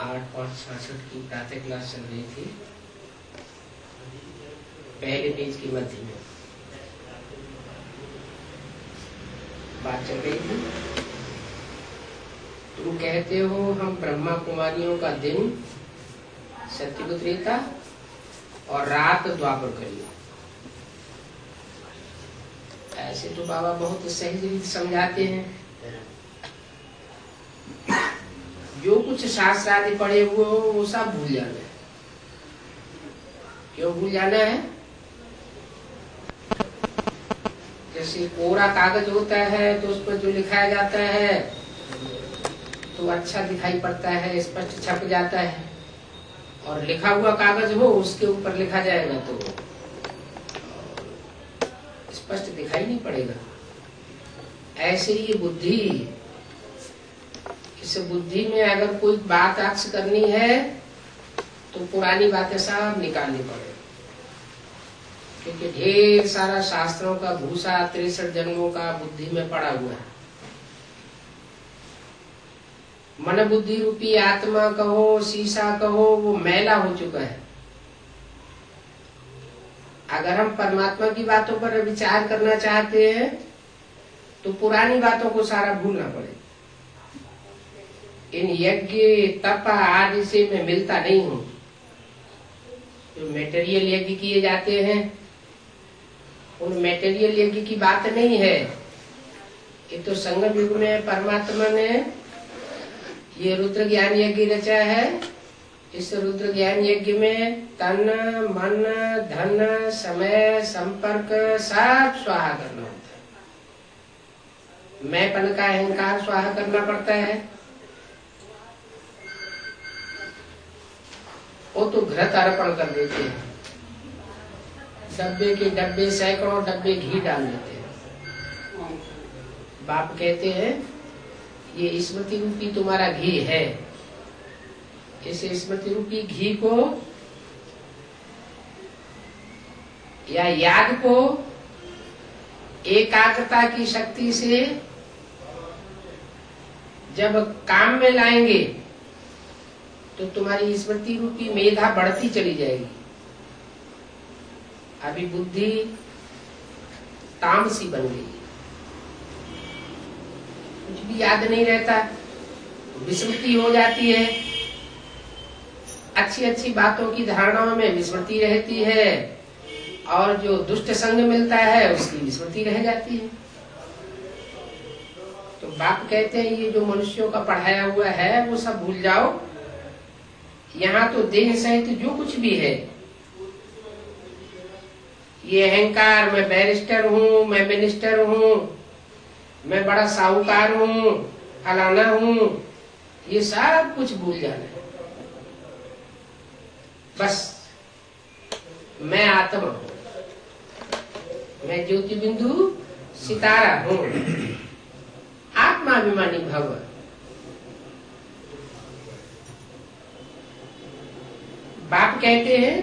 8/66 की प्रातः क्लास चल रही थी, पहले पेज की मध्य में बात चल रही थी। तुम कहते हो हम ब्रह्मा कुमारियों का दिन सत्ययुग त्रेता और रात द्वापर कलियुग। ऐसे तो बाबा बहुत सहज रीत समझाते हैं। जो कुछ शास्त्र आदि पढ़े हुए हो वो सब भूल जाना है। क्यों भूल जाना है? जैसे कोरा कागज होता है तो उस पर जो लिखाया जाता है तो अच्छा दिखाई पड़ता है, स्पष्ट छप जाता है, और लिखा हुआ कागज हो उसके ऊपर लिखा जाएगा तो स्पष्ट दिखाई नहीं पड़ेगा। ऐसे ही बुद्धि, इस बुद्धि में अगर कोई बात अक्ष करनी है तो पुरानी बातें सब निकालनी पड़ेगी, क्योंकि ढेर सारा शास्त्रों का भूसा 63 जन्मों का बुद्धि में पड़ा हुआ है। मन बुद्धि रूपी आत्मा कहो, शीशा कहो, वो मैला हो चुका है। अगर हम परमात्मा की बातों पर विचार करना चाहते हैं तो पुरानी बातों को सारा भूलना पड़ेगा। इन यज्ञ तप आदि से मैं मिलता नहीं हूं। जो मेटेरियल यज्ञ किए जाते हैं उन मेटेरियल यज्ञ की बात नहीं है। ये तो संगम युग में परमात्मा ने ये रुद्र ज्ञान यज्ञ रचा है। इस रुद्र ज्ञान यज्ञ में तन मन धन समय संपर्क सब स्वाहा करना होता है। मैंपन का अहंकार स्वाहा करना पड़ता है। वो तो घृत अर्पण कर देते हैं, डब्बे के डब्बे, सैकड़ों डब्बे घी डाल देते हैं। बाप कहते हैं ये स्मृति रूपी तुम्हारा घी है। इस स्मृति रूपी घी को या याद को एकाग्रता की शक्ति से जब काम में लाएंगे तो तुम्हारी स्मृति रूपी मेधा बढ़ती चली जाएगी। अभी बुद्धि तामसी बन गई, कुछ भी याद नहीं रहता, विस्मृति हो जाती है। अच्छी अच्छी बातों की धारणाओं में विस्मृति रहती है और जो दुष्ट संग मिलता है उसकी विस्मृति रह जाती है। तो बाप कहते हैं ये जो मनुष्यों का पढ़ाया हुआ है वो सब भूल जाओ। यहाँ तो देह सहित जो कुछ भी है, ये अहंकार, मैं बैरिस्टर हूँ, मैं मिनिस्टर हूँ, मैं बड़ा साहूकार हूँ, फलाना हूँ, ये सब कुछ भूल जाना है। बस मैं आत्मा हूँ, मैं ज्योति बिंदु सितारा हूँ, आत्माभिमानी भव। बाप कहते हैं,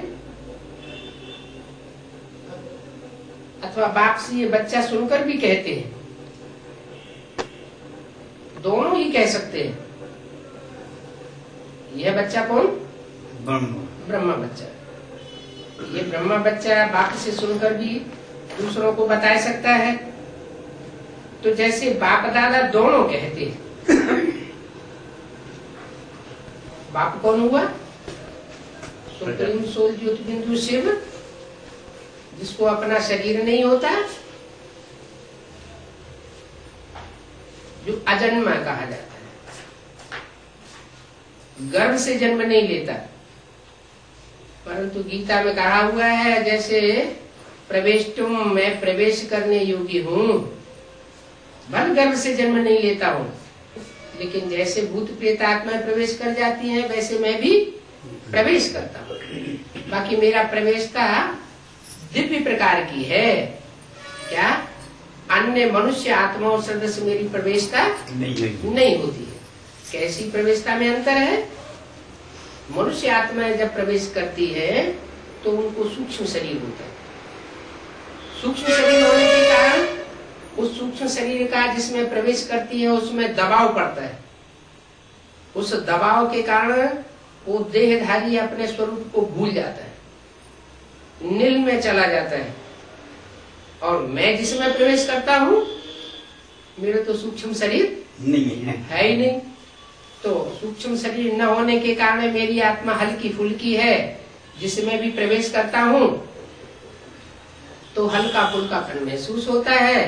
अथवा बाप से ये बच्चा सुनकर भी कहते हैं, दोनों ही कह सकते हैं। यह बच्चा कौन? ब्रह्मा बच्चा। ये ब्रह्मा बच्चा बाप से सुनकर भी दूसरों को बता सकता है। तो जैसे बाप दादा दोनों कहते हैं। बाप कौन हुआ? सुप्रीम सोल ज्योति बिंदु शिव, जिसको अपना शरीर नहीं होता, जो अजन्मा कहा जाता है, गर्भ से जन्म नहीं लेता। परंतु गीता में कहा हुआ है जैसे प्रवेश तुम, मैं प्रवेश करने योगी हूँ, भल गर्भ से जन्म नहीं लेता हूँ, लेकिन जैसे भूत प्रेत आत्मा प्रवेश कर जाती है वैसे मैं भी प्रवेश करता हूँ। बाकी मेरा प्रवेशता दिव्य प्रकार की है। क्या अन्य मनुष्य आत्माओं सदस्य मेरी प्रवेशता नहीं होती है। कैसी प्रवेशता में अंतर है? मनुष्य आत्माएं जब प्रवेश करती है तो उनको सूक्ष्म शरीर होता है। सूक्ष्म शरीर होने के कारण उस सूक्ष्म शरीर का जिसमें प्रवेश करती है उसमें दबाव पड़ता है। उस दबाव के कारण वो देहधारी अपने स्वरूप को भूल जाता है, नील में चला जाता है। और मैं जिसमें प्रवेश करता हूँ, मेरा तो सूक्ष्म शरीर नहीं है ही नहीं। तो सूक्ष्म शरीर न होने के कारण मेरी आत्मा हल्की फुल्की है, जिसमें भी प्रवेश करता हूँ तो हल्का फुल्कापन महसूस होता है।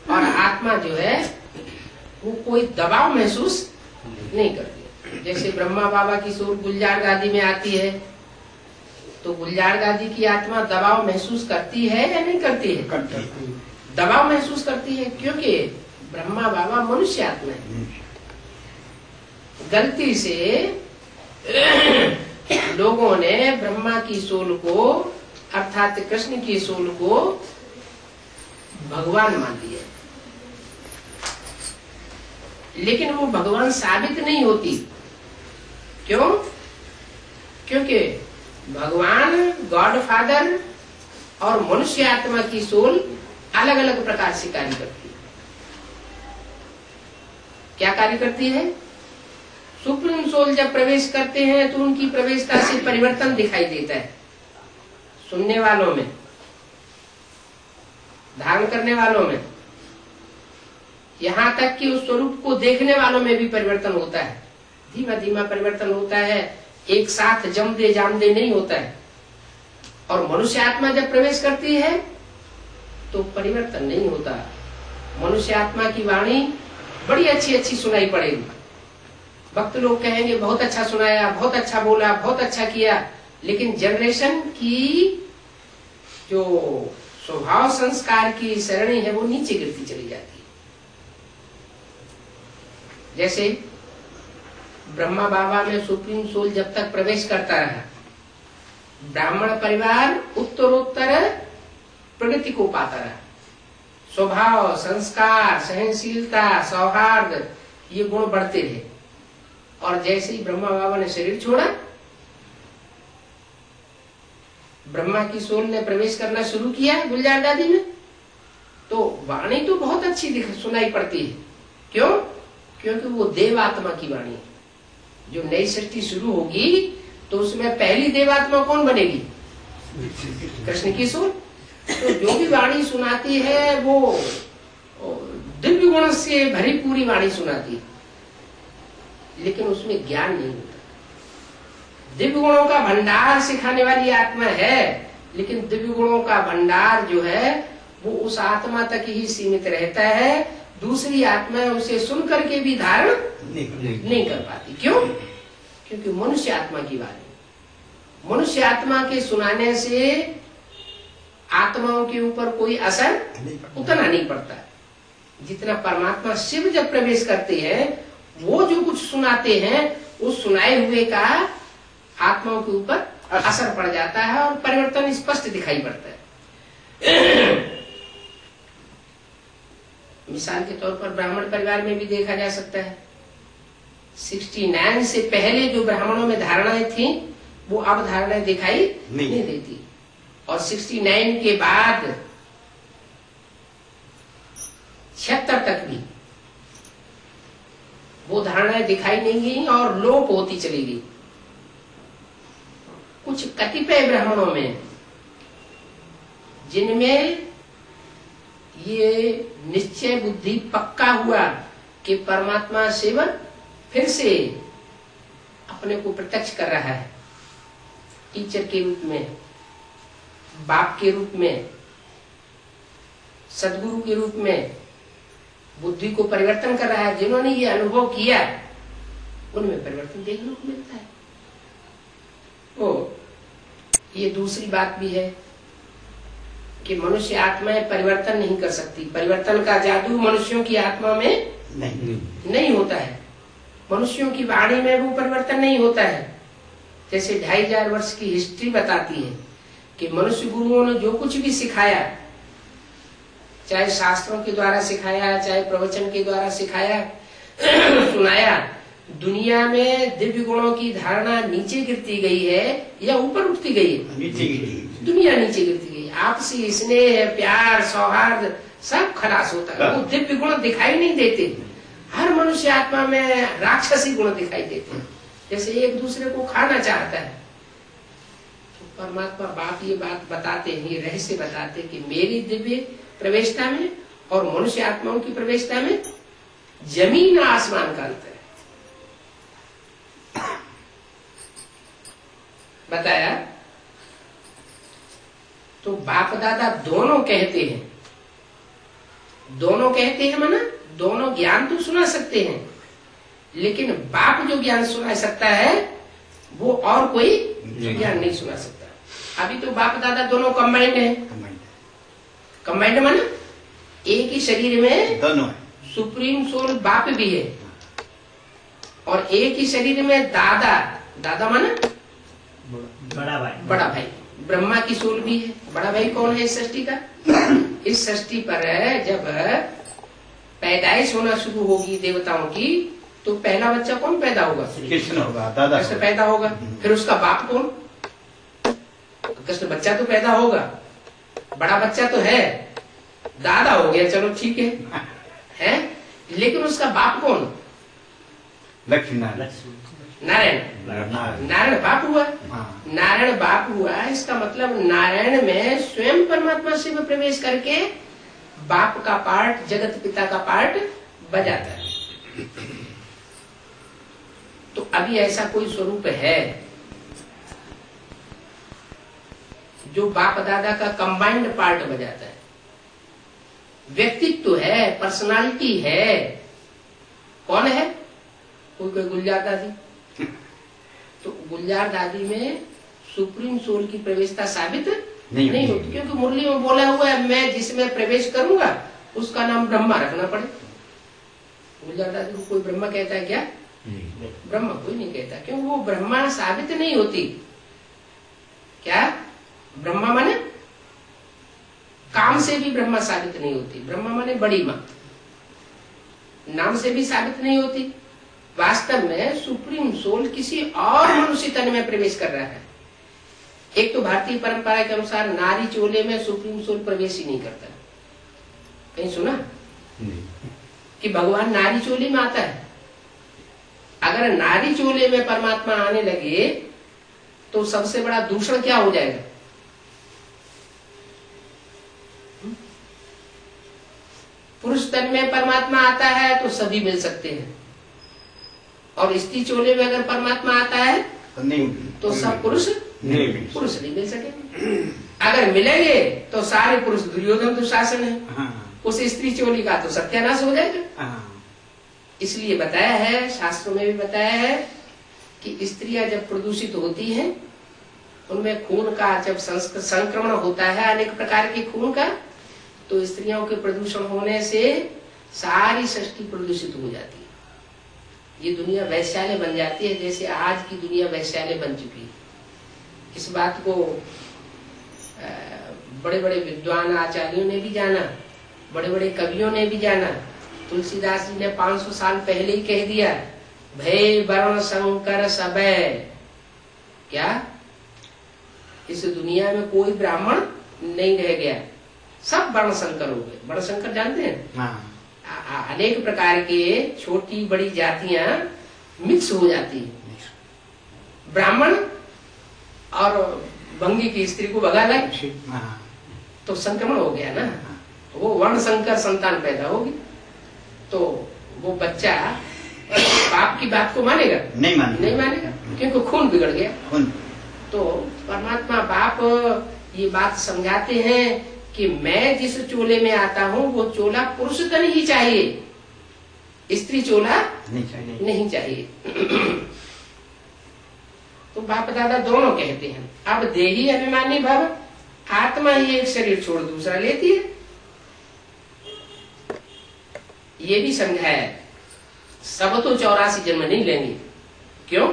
और आत्मा जो है वो कोई दबाव महसूस नहीं करती। जैसे ब्रह्मा बाबा की सूर गुलजार गादी में आती है, तो गुलजार गादी की आत्मा दबाव महसूस करती है या नहीं करती है? दबाव महसूस करती है, क्योंकि ब्रह्मा बाबा मनुष्य आत्मा है। गलती से लोगों ने ब्रह्मा की सोल को अर्थात कृष्ण की सोल को भगवान मान लिया, लेकिन वो भगवान साबित नहीं होती। क्यों? क्योंकि भगवान गॉड फादर और मनुष्य आत्मा की सोल अलग अलग प्रकार से कार्य करती है। क्या कार्य करती है? सुप्रीम सोल जब प्रवेश करते हैं तो उनकी प्रवेशता से परिवर्तन दिखाई देता है, सुनने वालों में, धारण करने वालों में, यहाँ तक कि उस स्वरूप को देखने वालों में भी परिवर्तन होता है। धीमा धीमा परिवर्तन होता है, एक साथ जम दे जाम दे नहीं होता है। और मनुष्य आत्मा जब प्रवेश करती है तो परिवर्तन नहीं होता। मनुष्य आत्मा की वाणी बड़ी अच्छी अच्छी सुनाई पड़ेगी, भक्त लोग कहेंगे बहुत अच्छा सुनाया, बहुत अच्छा बोला, बहुत अच्छा किया, लेकिन जनरेशन की जो स्वभाव संस्कार की सरणी है वो नीचे गिरती चली जाती है। जैसे ब्रह्मा बाबा में सुप्रीम सोल जब तक प्रवेश करता रहा, ब्राह्मण परिवार उत्तरोत्तर प्रगति को पाता रहा। स्वभाव, संस्कार, सहनशीलता, सौहार्द, ये गुण बढ़ते रहे। और जैसे ही ब्रह्मा बाबा ने शरीर छोड़ा, ब्रह्मा की सोल ने प्रवेश करना शुरू किया गुलजार गादी में, तो वाणी तो बहुत अच्छी सुनाई पड़ती है। क्यों? क्योंकि वो देवात्मा की वाणी है। जो नई सृष्टि शुरू होगी तो उसमें पहली देवात्मा कौन बनेगी? कृष्ण की सोल। तो जो भी वाणी सुनाती है वो दिव्य गुण से भरी पूरी वाणी सुनाती है, लेकिन उसमें ज्ञान नहीं होता। दिव्य गुणों का भंडार सिखाने वाली आत्मा है, लेकिन दिव्य गुणों का भंडार जो है वो उस आत्मा तक ही सीमित रहता है। दूसरी आत्मा उसे सुन करके भी धारण नहीं कर पाती। क्यों? क्योंकि मनुष्य आत्मा की वाणी, मनुष्य आत्मा के सुनाने से आत्माओं के ऊपर कोई असर उतना नहीं पड़ता जितना परमात्मा शिव जब प्रवेश करते हैं, वो जो कुछ सुनाते हैं उस सुनाए हुए का आत्माओं के ऊपर असर पड़ जाता है और परिवर्तन स्पष्ट दिखाई पड़ता है। मिसाल के तौर पर ब्राह्मण परिवार में भी देखा जा सकता है, 69 से पहले जो ब्राह्मणों में धारणाएं थी वो अब धारणाएं दिखाई नहीं देती, और 69 के बाद 76 तक भी वो धारणाएं दिखाई नहीं गई और लोप होती चली गई। कुछ कतिपय ब्राह्मणों में जिनमें ये निश्चय बुद्धि पक्का हुआ कि परमात्मा शिव फिर से अपने को प्रत्यक्ष कर रहा है, टीचर के रूप में, बाप के रूप में, सदगुरु के रूप में बुद्धि को परिवर्तन कर रहा है, जिन्होंने ये अनुभव किया उनमें परिवर्तन देखने को मिलता है। ये दूसरी बात भी है कि मनुष्य आत्माएं परिवर्तन नहीं कर सकती। परिवर्तन का जादू मनुष्यों की आत्मा में नहीं होता है। मनुष्यों की वाणी में वो परिवर्तन नहीं होता है। जैसे 2500 वर्ष की हिस्ट्री बताती है कि मनुष्य गुरुओं ने जो कुछ भी सिखाया, चाहे शास्त्रों के द्वारा सिखाया, चाहे प्रवचन के द्वारा सिखाया, सुनाया, दुनिया में दिव्य गुणों की धारणा नीचे गिरती गई है या ऊपर उठती गई है? नीचे गिरी। दुनिया नीचे गिरती गई। आपसी स्नेह, प्यार, सौहार्द सब खलास होता है। वो दिव्य गुण दिखाई नहीं देते। हर मनुष्य आत्मा में राक्षसी गुण दिखाई देते हैं। जैसे एक दूसरे को खाना चाहता है, तो परमात्मा बाप ये बात बताते हैं, ये रहस्य बताते हैं कि मेरी दिव्य प्रवेशता में और मनुष्य आत्माओं की प्रवेशता में जमीन आसमान का अंतर है। बताया। तो बाप दादा दोनों कहते हैं, दोनों कहते हैं माना दोनों ज्ञान तो सुना सकते हैं, लेकिन बाप जो ज्ञान सुना सकता है वो और कोई ज्ञान नहीं सुना सकता। अभी तो बाप दादा दोनों कंबाइंड है। कंबाइंड माना एक ही शरीर में दोनों सुप्रीम सोल बाप भी है और एक ही शरीर में दादा, दादा माना बड़ा भाई ब्रह्मा की सोल भी है। बड़ा भाई कौन है इस सृष्टि का? इस सृष्टि पर जब पैदाइश होना शुरू होगी देवताओं की, तो पहला बच्चा कौन पैदा होगा? कृष्ण होगा, दादा कृष्ण पैदा होगा। फिर उसका बाप कौन? कृष्ण बच्चा तो पैदा होगा, बड़ा बच्चा तो है, दादा हो गया, चलो ठीक है, लेकिन उसका बाप कौन? लक्ष्मी नारायण। नारायण बाप हुआ। नारायण बाप हुआ, इसका मतलब नारायण में स्वयं परमात्मा शिव प्रवेश करके बाप का पार्ट, जगत पिता का पार्ट बजाता है। तो अभी ऐसा कोई स्वरूप है जो बाप दादा का कंबाइंड पार्ट बजाता है? व्यक्तित्व है, पर्सनालिटी है। कौन है? कोई गुलजार दादी। तो गुलजार दादी में सुप्रीम सोल की प्रवेशता साबित नहीं होती, क्योंकि मुरली में बोला हुआ है मैं जिसमें प्रवेश करूंगा उसका नाम ब्रह्मा रखना पड़े। गुलजार दादी को कोई ब्रह्मा कहता है क्या? ब्रह्मा कोई नहीं कहता, क्योंकि वो ब्रह्मा साबित नहीं होती। क्या ब्रह्मा माने? काम से भी ब्रह्मा साबित नहीं होती। ब्रह्मा माने बड़ी माँ, नाम से भी साबित नहीं होती। वास्तव में सुप्रीम सोल किसी और मनुष्य तन में प्रवेश कर रहा है। एक तो भारतीय परंपरा के अनुसार नारी चोले में सुप्रीम सोल प्रवेश ही नहीं करता। कहीं सुना कि भगवान नारी चोले में आता है? अगर नारी चोले में परमात्मा आने लगे तो सबसे बड़ा दूषण क्या हो जाएगा? पुरुष तन में परमात्मा आता है तो सभी मिल सकते हैं, और स्त्री चोले में अगर परमात्मा आता है तो सब पुरुष नहीं मिल सकेंगे। अगर मिलेंगे तो सारे पुरुष दुर्योधन दुशासन है, उस स्त्री चोली का तो सत्यानाश हो जाएगा। इसलिए बताया है, शास्त्रों में भी बताया है कि स्त्रियां जब प्रदूषित होती हैं, उनमें खून का जब संक्रमण होता है अनेक प्रकार के खून का, तो स्त्रियों के प्रदूषण होने से सारी सृष्टि प्रदूषित हो जाती है। ये दुनिया वैश्यालय बन जाती है, जैसे आज की दुनिया वैश्यालय बन चुकी है। इस बात को बड़े बड़े विद्वान आचार्यों ने भी जाना, बड़े बड़े कवियों ने भी जाना। तुलसीदास जी ने 500 साल पहले ही कह दिया, भय वर्ण शंकर सबे। क्या इस दुनिया में कोई ब्राह्मण नहीं रह गया, सब वर्ण शंकर हो गए। वर्ण शंकर जानते हैं? अनेक प्रकार के छोटी बड़ी जातियां मिक्स हो जाती है। ब्राह्मण और भंगी की स्त्री को भगा लाए तो संक्रमण हो गया ना, वो वर्ण संकर संतान पैदा होगी। तो वो बच्चा बाप की बात को मानेगा? नहीं मानेगा, क्योंकि खून बिगड़ गया। तो परमात्मा बाप ये बात समझाते हैं कि मैं जिस चोले में आता हूँ वो चोला पुरुष तन ही चाहिए, स्त्री चोला नहीं चाहिए। तो बाप दादा दोनों कहते हैं। अब देही अभिमानी भव, आत्मा ही एक शरीर छोड़ दूसरा लेती है। ये भी समझाया, सब तो 84 जन्म नहीं लेंगे। क्यों?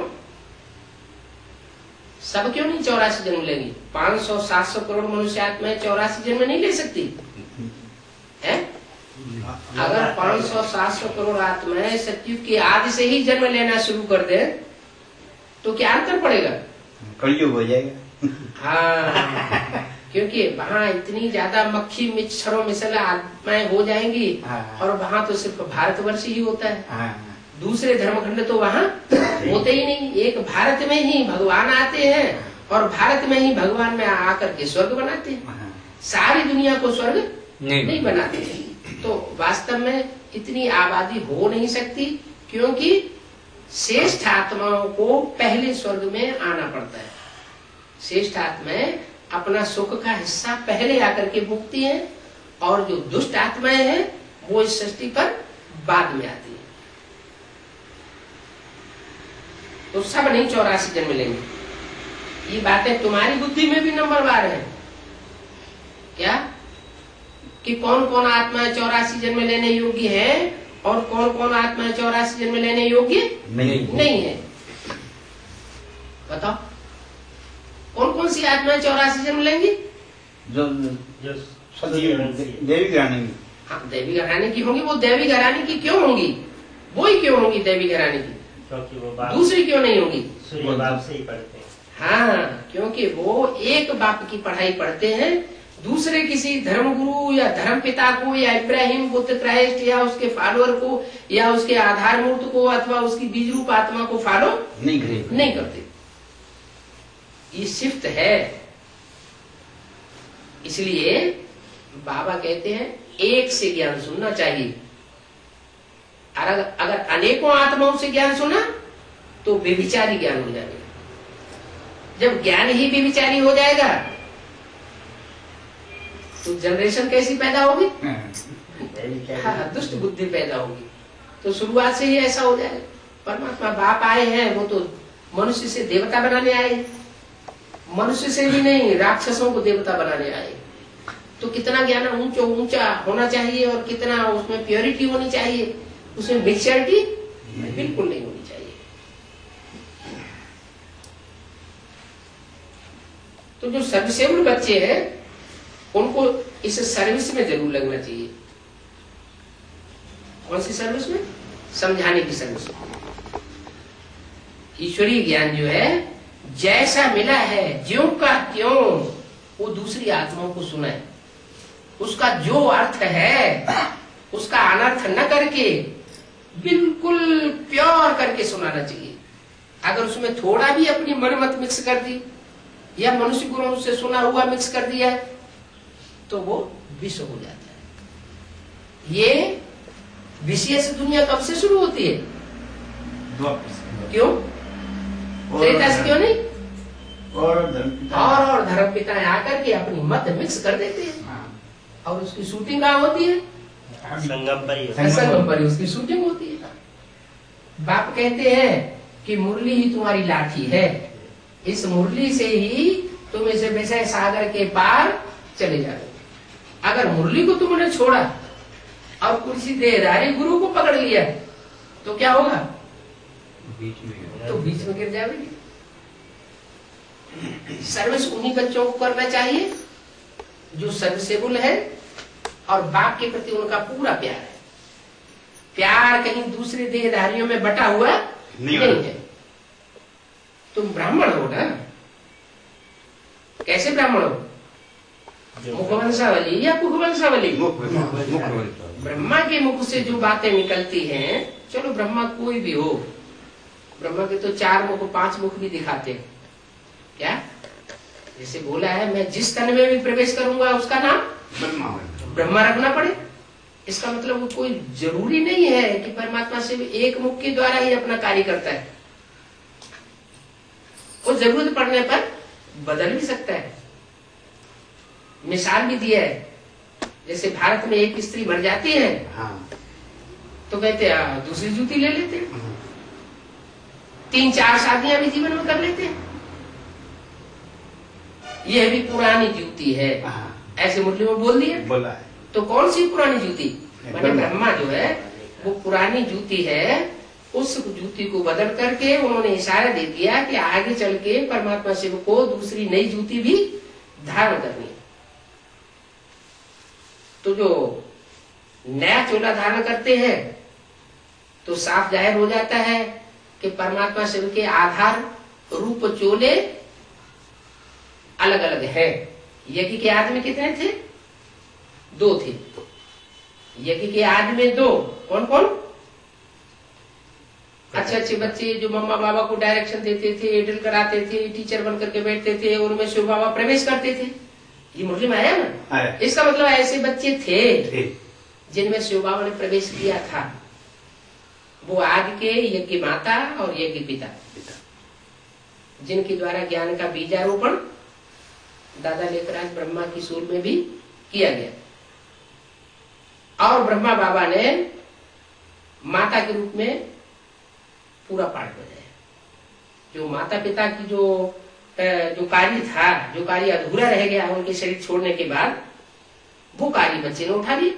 सब क्यों नहीं 84 जन्म लेंगी? 500-700 करोड़ मनुष्य आत्माएं 84 जन्म नहीं ले सकती है? अगर 500-700 करोड़ आत्माएं सतयुग की आदि से ही जन्म लेना शुरू कर दे तो क्या अंतर पड़ेगा? कलयुग हो जाएगा। हाँ, क्योंकि वहाँ इतनी ज्यादा मक्खी मिच्छरों मिसला आत्माएं हो जाएंगी, और वहाँ तो सिर्फ भारतवर्ष ही होता है। दूसरे धर्मखंड तो वहाँ होते ही नहीं। एक भारत में ही भगवान आते हैं और भारत में ही भगवान में आकर के स्वर्ग बनाते हैं। सारी दुनिया को स्वर्ग नहीं बनाते हैं। तो वास्तव में इतनी आबादी हो नहीं सकती, क्योंकि श्रेष्ठ आत्माओं को पहले स्वर्ग में आना पड़ता है। श्रेष्ठ आत्माएं अपना सुख का हिस्सा पहले आकर के भुगती हैं, और जो दुष्ट आत्माएं हैं वो इस सृष्टि पर बाद में आती है। तो सब नहीं 84 जन्म लेंगे। ये बातें तुम्हारी बुद्धि में भी नंबरवार है क्या, कि कौन कौन आत्माएं 84 जन्म लेने योग्य है और कौन कौन आत्माएं 84 जन्म लेने योग्य नहीं है। बताओ कौन कौन सी आत्माएं 84 जन्म लेंगी? जो देवी घराने की। हाँ, देवी घराने की होंगी। वो देवी घराने की क्यों होंगी? वो ही क्यों होंगी देवी घराने की? क्योंकि वो दूसरी क्यों नहीं होगी? सूर्य बाप से ही पढ़ते हैं। हाँ, क्योंकि वो एक बाप की पढ़ाई पढ़ते हैं, दूसरे किसी धर्म गुरु या धर्म पिता को या इब्राहिम, बुद्ध, क्राइस्ट या उसके फॉलोअर को या उसके आधार मूर्त को अथवा उसकी बीज रूप आत्मा को फॉलो नहीं करते। ये शिफ्ट है। इसलिए बाबा कहते हैं एक से ज्ञान सुनना चाहिए। अगर अनेकों आत्माओं से ज्ञान सुना तो व्यभिचारी ज्ञान हो जाएगा। जब ज्ञान ही व्यभिचारी हो जाएगा तो जनरेशन कैसी पैदा होगी? हाँ, दुष्ट बुद्धि पैदा होगी। तो शुरुआत से ही ऐसा हो जाएगा। परमात्मा बाप आए हैं, वो तो मनुष्य से देवता बनाने आए, मनुष्य से भी नहीं राक्षसों को देवता बनाने आए। तो कितना ज्ञान ऊंचा होना चाहिए और कितना उसमें प्योरिटी होनी चाहिए, उसमें मिक्सचरिटी बिल्कुल नहीं होनी चाहिए। तो जो सर्विसेबल बच्चे हैं उनको इस सर्विस में जरूर लगना चाहिए। कौन सी सर्विस में? समझाने की सर्विस में। ईश्वरीय ज्ञान जो है जैसा मिला है ज्यों का त्यों वो दूसरी आत्माओं को सुनाए। उसका जो अर्थ है उसका अनर्थ न करके बिल्कुल प्योर करके सुनाना चाहिए। अगर उसमें थोड़ा भी अपनी मनमत मिक्स कर दी या मनुष्य गुणों से सुना हुआ मिक्स कर दिया तो वो विष हो जाता है। ये विशेष दुनिया कब से शुरू होती है? क्यों? त्रेता से क्यों नहीं? और धर्म पिता आकर के अपनी मत मिक्स कर देते हैं। और उसकी शूटिंग कहाँ होती है? संगम पर ही उसकी शूटिंग होती है। बाप कहते हैं कि मुरली ही तुम्हारी लाठी है, इस मुरली से ही तुम इसे विषय सागर के पार चले जाओगे। अगर मुरली को तुमने छोड़ा और किसी देहधारी गुरु को पकड़ लिया तो क्या होगा? तो बीच में गिर जाओगे। सर्विस उन्हीं बच्चों को करना चाहिए जो सर्विसेबल है और बाप के प्रति उनका पूरा प्यार है। प्यार कहीं दूसरे देहधारियों में बटा हुआ नहीं है। तुम ब्राह्मण हो ना? कैसे ब्राह्मण हो? मुखवंशावली या कुखवंशावली? ब्रह्मा के मुख से जो बातें निकलती हैं, चलो ब्रह्मा कोई भी हो, ब्रह्मा के तो 4 मुख 5 मुख भी दिखाते हैं। क्या जैसे बोला है मैं जिस तन में भी प्रवेश करूंगा उसका नाम ब्रह्मा रखना पड़े। इसका मतलब वो कोई जरूरी नहीं है कि परमात्मा से एक मुख के द्वारा ही अपना कार्य करता है। वो जरूरत पड़ने पर बदल भी सकता है। मिसाल भी दिया है, जैसे भारत में एक स्त्री मर जाती है तो कहते हैं दूसरी जूती ले लेते हैं। 3-4 शादियां भी जीवन में कर लेते हैं। यह भी पुरानी जूती है, ऐसे मुरली में बोल दिया। बोला है। तो कौन सी पुरानी जूती? मैंने ब्रह्मा जो है वो पुरानी जूती है, उस जूती को बदल करके उन्होंने इशारा दे दिया कि आगे चल के परमात्मा शिव को दूसरी नई जूती भी धारण करनी है। तो जो नया चोला धारण करते हैं तो साफ जाहिर हो जाता है कि परमात्मा शिव के आधार रूप चोले अलग अलग है। यज्ञ के आदमी कितने थे? 2 थे। यज्ञ के आदमी 2, कौन कौन? अच्छे अच्छे बच्चे जो मम्मा बाबा को डायरेक्शन देते थे, ड्रिल कराते थे, टीचर बन करके बैठते थे, उनमें शिव बाबा प्रवेश करते थे। ये मुरली में आया ना। आया। इसका मतलब ऐसे बच्चे थे जिनमें शिव बाबा ने प्रवेश किया था। वो आदि के यज्ञ माता और यज्ञ पिता, जिनके द्वारा ज्ञान का बीजारोपण दादा लेकर आज ब्रह्मा की सूर में भी किया गया। और ब्रह्मा बाबा ने माता के रूप में पूरा पाठ बजाया। जो माता पिता की जो कार्य था, जो कार्य अधूरा रह गया उनके शरीर छोड़ने के बाद, वो कार्य बच्चे ने उठा लिया।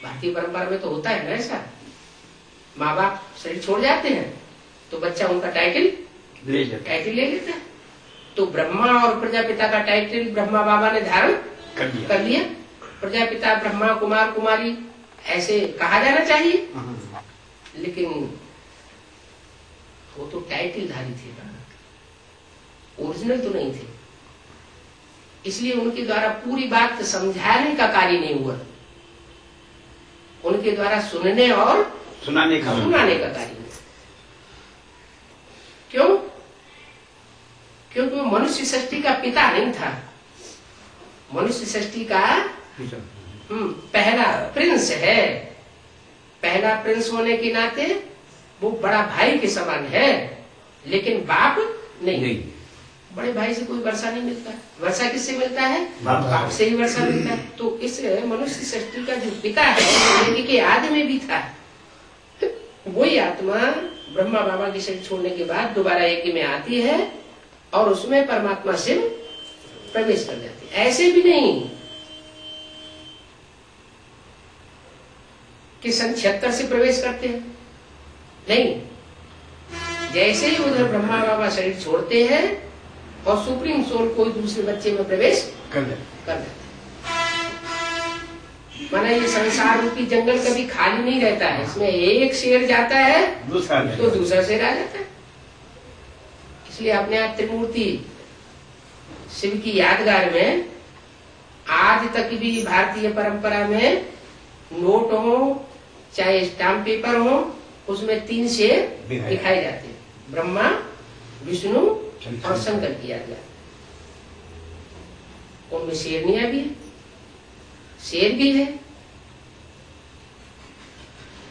भारतीय परंपरा में तो होता है ना ऐसा, माँ बाप शरीर छोड़ जाते हैं तो बच्चा उनका टाइटल ले लेता है। तो ब्रह्मा और प्रजापिता का टाइटल ब्रह्मा बाबा ने धारण कर लिया। प्रजापिता, ब्रह्मा, कुमार, कुमारी ऐसे कहा जाना चाहिए, लेकिन वो तो टाइटल धारी थे ना, ओरिजिनल तो नहीं थे। इसलिए उनके द्वारा पूरी बात समझाने का कार्य नहीं हुआ, उनके द्वारा सुनने और सुनाने का कार्य हुआ। क्यों? क्योंकि वो मनुष्य सृष्टि का पिता नहीं था, मनुष्य सृष्टि का पहला प्रिंस है। पहला प्रिंस होने के नाते वो बड़ा भाई के समान है, लेकिन बाप नहीं। बड़े भाई से कोई वर्षा नहीं मिलता। वर्षा किससे मिलता है? बाप से ही वर्षा मिलता है। तो इस मनुष्य सृष्टि का जो पिता है, यज्ञ के आदि में भी था, वही आत्मा ब्रह्मा बाबा के शरीर छोड़ने के बाद दोबारा यज्ञ में आती है और उसमें परमात्मा शिव प्रवेश कर जाती है। ऐसे भी नहीं कि सन 76 से प्रवेश करते हैं, नहीं। जैसे ही उधर ब्रह्मा बाबा शरीर छोड़ते हैं और सुप्रीम सोल कोई दूसरे बच्चे में प्रवेश कर देते हैं। माना ये संसार रूपी जंगल कभी खाली नहीं रहता है, इसमें एक शेर जाता है तो दूसरा शेर आ जाता है। इसलिए अपने आप त्रिमूर्ति शिव की यादगार में आज तक भी भारतीय परंपरा में नोट हो चाहे स्टाम्प पेपर हो, उसमें 3 शेर दिखाए जाते हैं, ब्रह्मा, विष्णु और शंकर की यादगार। उनमें शेरनियां भी है, शेर भी है।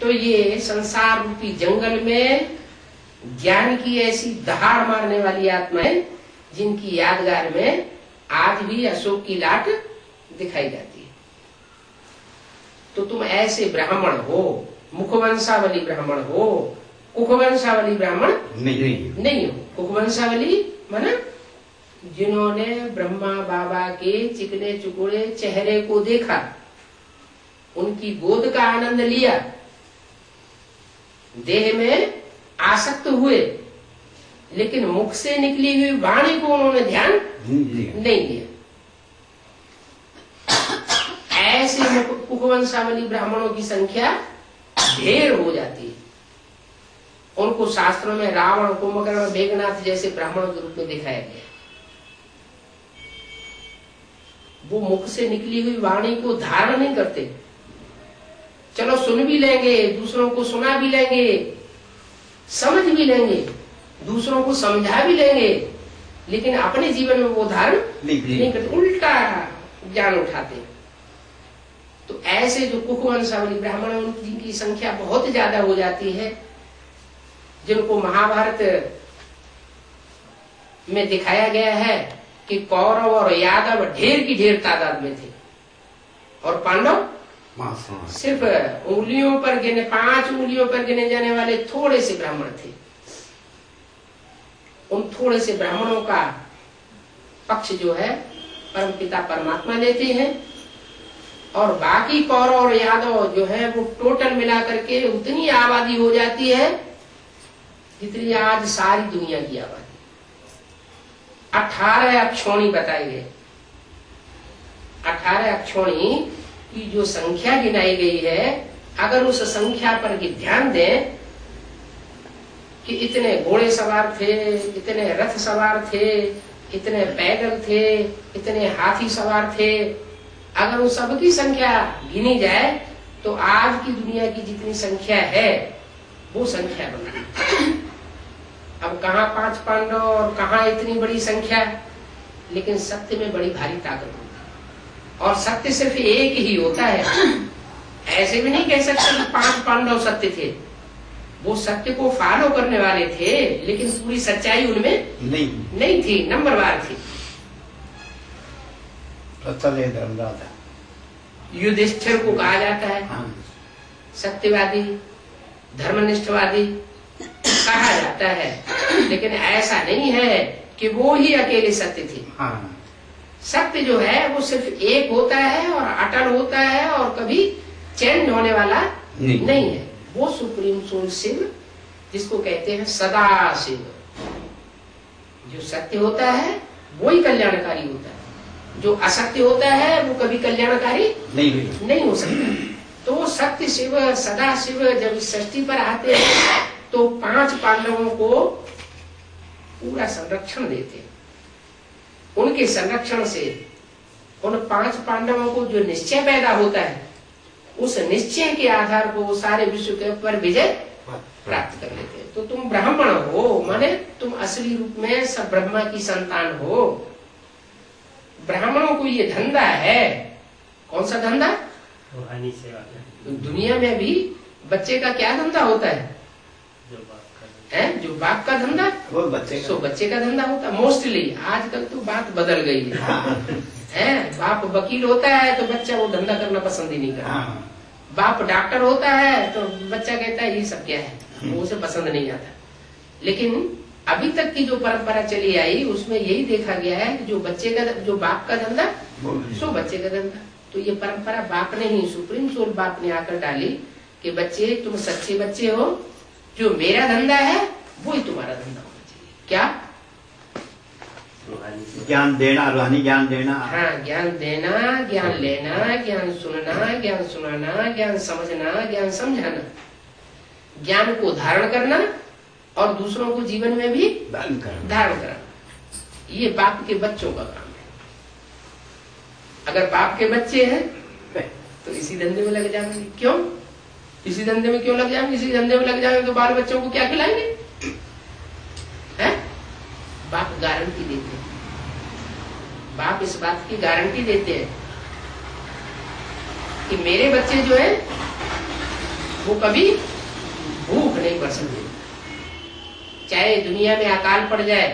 तो ये संसार रूपी जंगल में ज्ञान की ऐसी दहाड़ मारने वाली आत्माएं, जिनकी यादगार में आज भी अशोक की लाट दिखाई जाती है। तो तुम ऐसे ब्राह्मण हो, मुखवंशावली ब्राह्मण हो, कुखवंशावली ब्राह्मण नहीं हो। कुखवंशावली माना जिन्होंने ब्रह्मा बाबा के चिकने चुकुड़े चेहरे को देखा, उनकी गोद का आनंद लिया, देह में आसक्त हुए, लेकिन मुख से निकली हुई वाणी को उन्होंने ध्यान नहीं दिया। ऐसे कुखवंशावली ब्राह्मणों की संख्या ढेर हो जाती है। उनको शास्त्रों में रावण, कुंभकर्ण, मेघनाथ जैसे ब्राह्मणों के रूप में दिखाया गया। वो मुख से निकली हुई वाणी को धारण नहीं करते। चलो सुन भी लेंगे, दूसरों को सुना भी लेंगे, समझ भी लेंगे, दूसरों को समझा भी लेंगे, लेकिन अपने जीवन में वो धारण नहीं करते, उल्टा ज्ञान उठाते। तो ऐसे जो कुखवंशावली ब्राह्मण है, उनकी संख्या बहुत ज्यादा हो जाती है, जिनको महाभारत में दिखाया गया है कि कौरव और यादव ढेर की ढेर तादाद में थे और पांडव सिर्फ उंगलियों पर गिने, 5 उंगलियों पर गिने जाने वाले थोड़े से ब्राह्मण थे। उन थोड़े से ब्राह्मणों का पक्ष जो है परमपिता परमात्मा लेते हैं, और बाकी कौरव और यादव जो है वो टोटल मिला करके उतनी आबादी हो जाती है जितनी आज सारी दुनिया की आबादी। 18 अक्षौणी बताए गए। 18 अक्षौणी की जो संख्या गिनाई गई है, अगर उस संख्या पर ध्यान दें कि इतने घोड़े सवार थे, इतने रथ सवार थे, इतने पैदल थे, इतने हाथी सवार थे, अगर उन सबकी संख्या गिनी जाए तो आज की दुनिया की जितनी संख्या है वो संख्या बनी। अब कहाँ 5 पांडव और कहाँ इतनी बड़ी संख्या, लेकिन सत्य में बड़ी भारी ताकत होती है। और सत्य सिर्फ एक ही होता है। ऐसे भी नहीं कह सकते कि 5 पांडव सत्य थे। वो सत्य को फॉलो करने वाले थे, लेकिन पूरी सच्चाई उनमें नहीं थी, नंबरवार थी। धर्मराजा युधिष्ठिर को कहा जाता है सत्यवादी, धर्मनिष्ठवादी कहा जाता है, लेकिन ऐसा नहीं है कि वो ही अकेले सत्य थे। सत्य जो है वो सिर्फ एक होता है और अटल होता है और कभी चेंज होने वाला नहीं है। वो सुप्रीम सोल शिव, जिसको कहते हैं सदा शिव। जो सत्य होता है वो ही कल्याणकारी होता है। जो असत्य होता है वो कभी कल्याणकारी नहीं हो सकता। तो सत्य शिव सदा शिव जब इस सृष्टि पर आते हैं तो 5 पांडवों को पूरा संरक्षण देते हैं। उनके संरक्षण से उन 5 पांडवों को जो निश्चय पैदा होता है, उस निश्चय के आधार पर वो सारे विश्व के ऊपर विजय प्राप्त कर लेते हैं। तो तुम ब्राह्मण हो, माने तुम असली रूप में सब ब्रह्मा की संतान हो। ब्राह्मणों को ये धंधा है। कौन सा धंधा? रूहानी सेवा। दुनिया में भी बच्चे का क्या धंधा होता है? जो बाप का धंधा वो बच्चे का धंधा होता है मोस्टली। आजकल तो बात बदल गई है। बाप वकील होता है तो बच्चा वो धंधा करना पसंद ही नहीं करता। बाप डॉक्टर होता है तो बच्चा कहता है ये सब क्या है, वो उसे पसंद नहीं आता। लेकिन अभी तक की जो परंपरा चली आई उसमें यही देखा गया है कि जो बाप का धंधा सो बच्चे का धंधा। तो ये परंपरा बाप ने ही, सुप्रीम सोल बाप ने आकर डाली कि बच्चे तुम सच्चे बच्चे हो, जो मेरा धंधा है वो ही तुम्हारा धंधा होना चाहिए। क्या? ज्ञान देना, रूहानी ज्ञान देना। हाँ, ज्ञान देना, ज्ञान लेना, ज्ञान सुनना, ज्ञान सुनाना, ज्ञान समझना, ज्ञान समझाना, ज्ञान को धारण करना और दूसरों को जीवन में भी धारण करना। ये बाप के बच्चों का काम है। अगर बाप के बच्चे हैं तो इसी धंधे में लग जाएंगे। क्यों? इसी धंधे में क्यों लग जाएंगे? इसी धंधे में लग जाएंगे तो बाल बच्चों को क्या खिलाएंगे? है? बाप गारंटी देते हैं। बाप इस बात की गारंटी देते हैं कि मेरे बच्चे जो है वो कभी भूख नहीं पड़ सकते। चाहे दुनिया में अकाल पड़ जाए,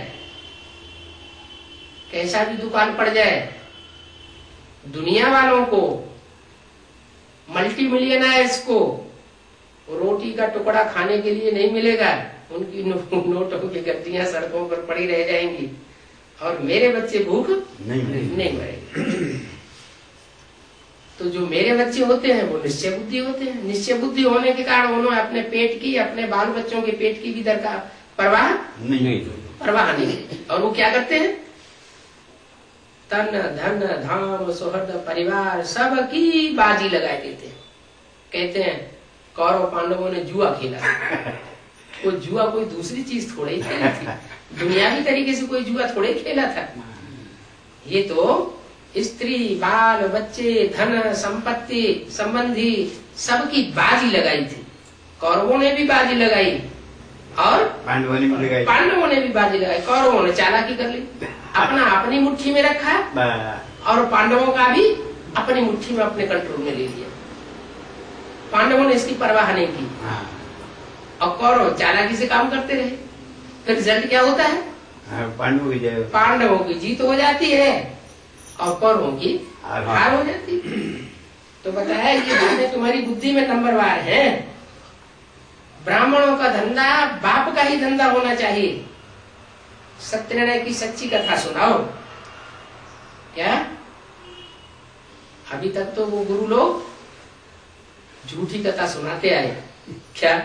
कैसा भी दुकान पड़ जाए, दुनिया वालों को, मल्टी मिलियनर्स को रोटी का टुकड़ा खाने के लिए नहीं मिलेगा। उनकी नोटों की गड्डियां सड़कों पर पड़ी रह जाएंगी और मेरे बच्चे भूख नहीं मरेंगे। तो जो मेरे बच्चे होते हैं वो निश्चय बुद्धि होते हैं। निश्चय बुद्धि होने के कारण उन्होंने अपने पेट की, अपने बाल बच्चों के पेट की भी परवाह नहीं। और वो क्या करते हैं? तन धन धाम सौहृद परिवार सब की बाजी लगा देते हैं। कहते हैं कौरव पांडवों ने जुआ खेला। वो जुआ कोई दूसरी चीज थोड़ी ही खेली थी, दुनियावी तरीके से कोई जुआ थोड़े खेला था। ये तो स्त्री, बाल बच्चे, धन संपत्ति संबंधी सबकी बाजी लगाई थी। कौरवों ने भी बाजी लगाई और पांडवों ने भी बाजी लगाई। कौरवों ने चालाकी कर ली, अपना अपनी मुट्ठी में रखा और पांडवों का भी अपनी मुट्ठी में, अपने कंट्रोल में ले लिया। पांडवों ने इसकी परवाह नहीं की और कौरव चालाकी से काम करते रहे। फिर रिजल्ट क्या होता है? पांडवों की जीत हो जाती है और कौरवों की हार हो जाती है। तो बताया ये बातें तुम्हारी बुद्धि में नंबरवार है। ब्राह्मणों का धंधा बाप का ही धंधा होना चाहिए। सत्यनारायण की सच्ची कथा सुनाओ। क्या अभी तक तो वो गुरु लोग झूठी कथा सुनाते आए। क्या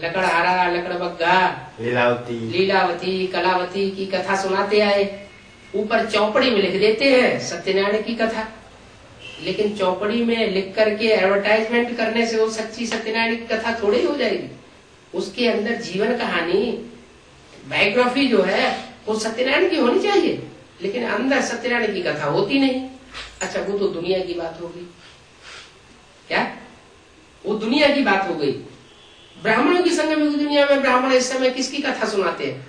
लकड़हारा, लकड़बग्गा, लीलावती, कलावती की कथा सुनाते आए। ऊपर चौपड़ी में लिख देते हैं सत्यनारायण की कथा, लेकिन चौपड़ी में लिख करके एडवर्टाइजमेंट करने से वो सच्ची सत्यनारायण की कथा थोड़ी ही हो जाएगी। उसके अंदर जीवन कहानी, बायोग्राफी जो है वो सत्यनारायण की होनी चाहिए, लेकिन अंदर सत्यनारायण की कथा होती नहीं। अच्छा, वो तो दुनिया की बात हो गई। क्या? वो दुनिया की बात हो गई। ब्राह्मणों की संगम युग दुनिया में ब्राह्मण इस समय किसकी कथा सुनाते हैं?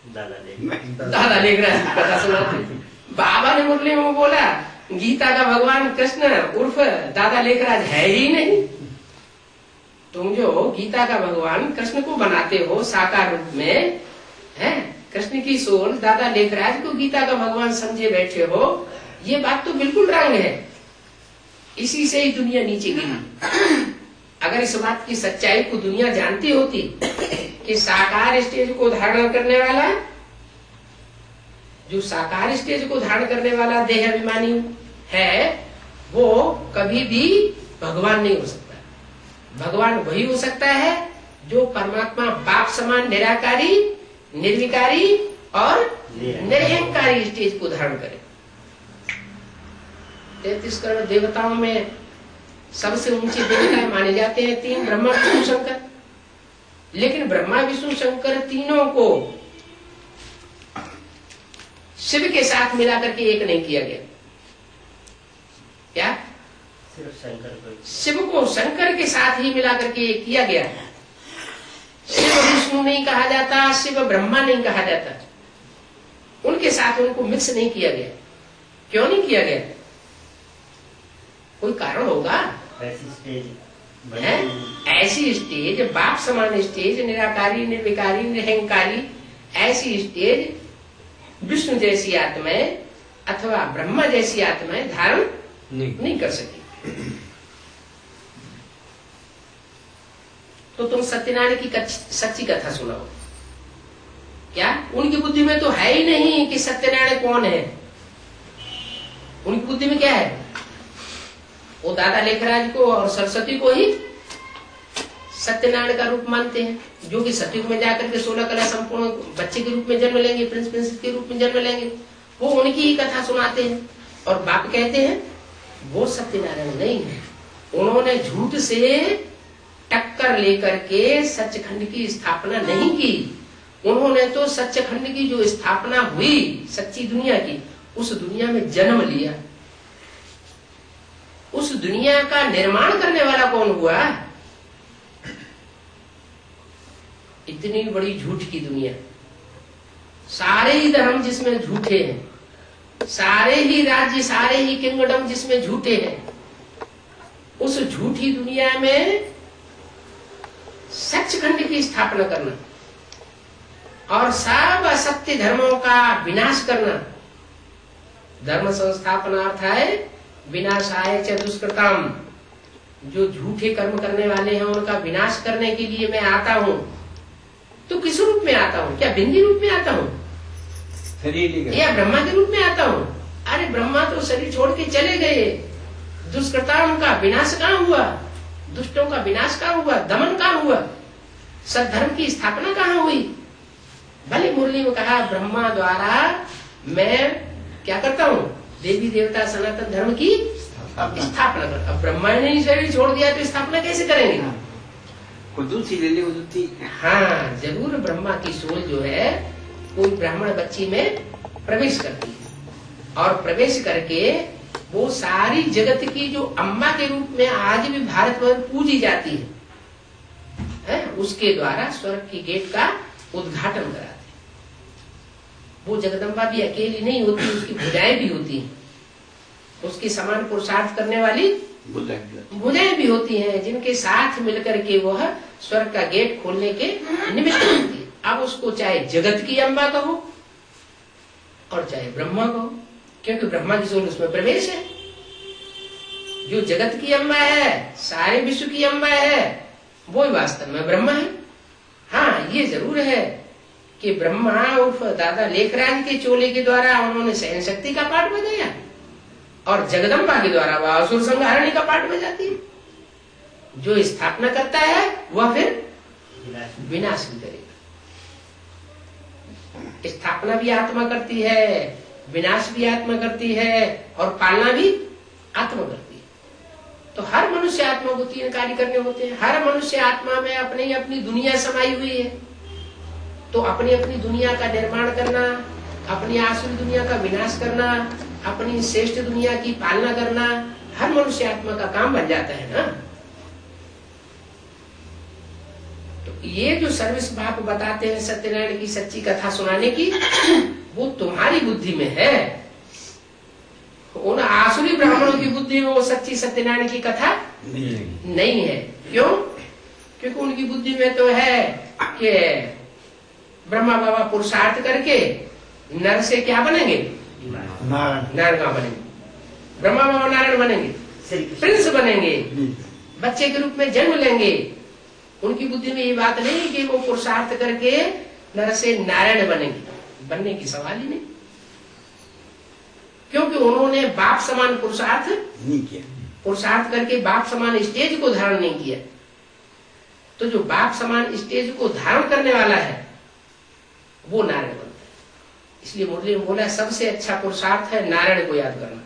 दादा लेखराज की कथा सुनाते हैं। बाबा ने मुरली में बोला गीता का भगवान कृष्ण उर्फ दादा लेखराज है ही नहीं। तुम जो गीता का भगवान कृष्ण को बनाते हो साकार रूप में, है कृष्ण की सोल दादा लेखराज को गीता का भगवान समझे बैठे हो, ये बात तो बिल्कुल रंग है। इसी से ही दुनिया नीचे गिरी। अगर इस बात की सच्चाई को दुनिया जानती होती कि साकार स्टेज को धारण करने वाला, जो साकार स्टेज को धारण करने वाला देह अभिमानी है, वो कभी भी भगवान नहीं हो सकता। भगवान वही हो सकता है जो परमात्मा बाप समान निराकारी, निर्विकारी और निरहंकारी स्टेज को धारण करे। 33 करोड़ देवताओं में सबसे ऊंचे देवता माने जाते हैं 3, ब्रह्मा विष्णु शंकर। लेकिन ब्रह्मा विष्णु शंकर तीनों को शिव के साथ मिलाकर के एक नहीं किया गया। क्या? शिव को शंकर के साथ ही मिलाकर के एक किया गया। शिव विष्णु नहीं कहा जाता, शिव ब्रह्मा नहीं कहा जाता, उनके साथ उनको मिक्स नहीं किया गया। क्यों नहीं किया गया? कोई कारण होगा। ऐसी स्टेज, बाप समान स्टेज, निराकारी, निर्विकारी, निरहंकारी, ऐसी स्टेज विष्णु जैसी आत्माएं अथवा ब्रह्मा जैसी आत्माएं धारण नहीं कर सकी। तो तुम सत्यनारायण की सच्ची कथा सुनाओ। क्या उनकी बुद्धि में तो है ही नहीं कि सत्यनारायण कौन है। उनकी बुद्धि में क्या है? वो दादा लेखराज को और सरस्वती को ही सत्यनारायण का रूप मानते हैं, जो कि सतयुग में जाकर के 16 कला संपूर्ण बच्चे के रूप में जन्म लेंगे, प्रिंस प्रिंसेस के रूप में जन्म लेंगे। वो उनकी ही कथा सुनाते हैं और बाप कहते हैं वो सत्यनारायण नहीं है। उन्होंने झूठ से टक्कर लेकर के सचखंड की स्थापना नहीं की। उन्होंने तो सचखंड की जो स्थापना हुई सच्ची दुनिया की, उस दुनिया में जन्म लिया। उस दुनिया का निर्माण करने वाला कौन हुआ? इतनी बड़ी झूठ की दुनिया, सारे ही धर्म जिसमें झूठे हैं, सारे ही राज्य, सारे ही किंगडम जिसमें झूठे हैं, उस झूठी दुनिया में सचखंड की स्थापना करना और सब असत्य धर्मों का विनाश करना। धर्म संस्थापनार्थ है विनाशाय च दुष्कृतम। जो झूठे कर्म करने वाले हैं उनका विनाश करने के लिए मैं आता हूँ। तो किस रूप में आता हूँ? क्या बिंदी रूप में आता हूँ या ब्रह्मा के रूप में आता हूँ? अरे ब्रह्मा तो शरीर छोड़ के चले गए। दुष्कृताओं का विनाश कहाँ हुआ? दुष्टों का विनाश कहाँ हुआ? दमन कहाँ हुआ? सद्धर्म की स्थापना कहाँ हुई? भले मुरली में कहा ब्रह्मा द्वारा मैं क्या करता हूँ? देवी देवता सनातन धर्म की स्थापना करता। अब ब्रह्मा ने शरीर छोड़ दिया तो स्थापना कैसे करेंगे? हाँ, जरूर ब्रह्मा की सोल जो है कोई ब्राह्मण बच्ची में प्रवेश करती है और प्रवेश करके वो सारी जगत की जो अम्मा के रूप में आज भी भारत में पूजी जाती है, उसके द्वारा स्वर्ग की गेट का उद्घाटन कराते। वो जगदम्बा भी अकेली नहीं होती, उसकी भुजाएं भी होती हैं, उसके समान पुरुषार्थ करने वाली भुजाएं भी होती हैं, जिनके साथ मिलकर के वह स्वर्ग का गेट खोलने के निमित्त होती है। अब उसको चाहे जगत की अम्बा कहो और चाहे ब्रह्मा कहो, क्योंकि ब्रह्मा की सोल उसमें प्रवेश है। जो जगत की अम्बा है, सारे विश्व की अम्बा है, वो वास्तव में ब्रह्मा है। हाँ, ये जरूर है कि ब्रह्मा उर्फ दादा लेखराज के चोले के द्वारा उन्होंने सहन शक्ति का पाठ बजाया और जगदम्बा के द्वारा वह असुर संहारणी का पाठ बजाती है। जो स्थापना करता है वह फिर विनाश भी करेगा। स्थापना भी आत्मा करती है, विनाश भी आत्मा करती है और पालना भी आत्मा करती है। तो हर मनुष्य आत्मा को 3 कार्य करने होते हैं। हर मनुष्य आत्मा में अपनी अपनी दुनिया समाई हुई है, तो अपनी अपनी दुनिया का निर्माण करना, अपनी आसुरी दुनिया का विनाश करना, अपनी श्रेष्ठ दुनिया की पालना करना हर मनुष्य आत्मा का काम बन जाता है ना। ये जो सर्विस बाप बताते हैं सत्यनारायण की सच्ची कथा सुनाने की, वो तुम्हारी बुद्धि में है। उन आसुरी ब्राह्मणों की बुद्धि में वो सच्ची सत्यनारायण की कथा नहीं है। क्यों? क्योंकि उनकी बुद्धि में तो है कि ब्रह्मा बाबा पुरुषार्थ करके नर से क्या बनेंगे? नारायण बनेंगे। ब्रह्मा बाबा नारायण बनेंगे, प्रिंस बनेंगे, बच्चे के रूप में जन्म लेंगे। उनकी बुद्धि में ये बात नहीं कि वो पुरुषार्थ करके नर से नारायण बनेंगे, बनने की सवाल ही नहीं। क्योंकि उन्होंने बाप समान पुरुषार्थ नहीं किया, पुरुषार्थ करके बाप समान स्टेज को धारण नहीं किया। तो जो बाप समान स्टेज को धारण करने वाला है वो नारायण बनता है। इसलिए मुरली में बोला सबसे अच्छा पुरुषार्थ है नारायण को याद करना।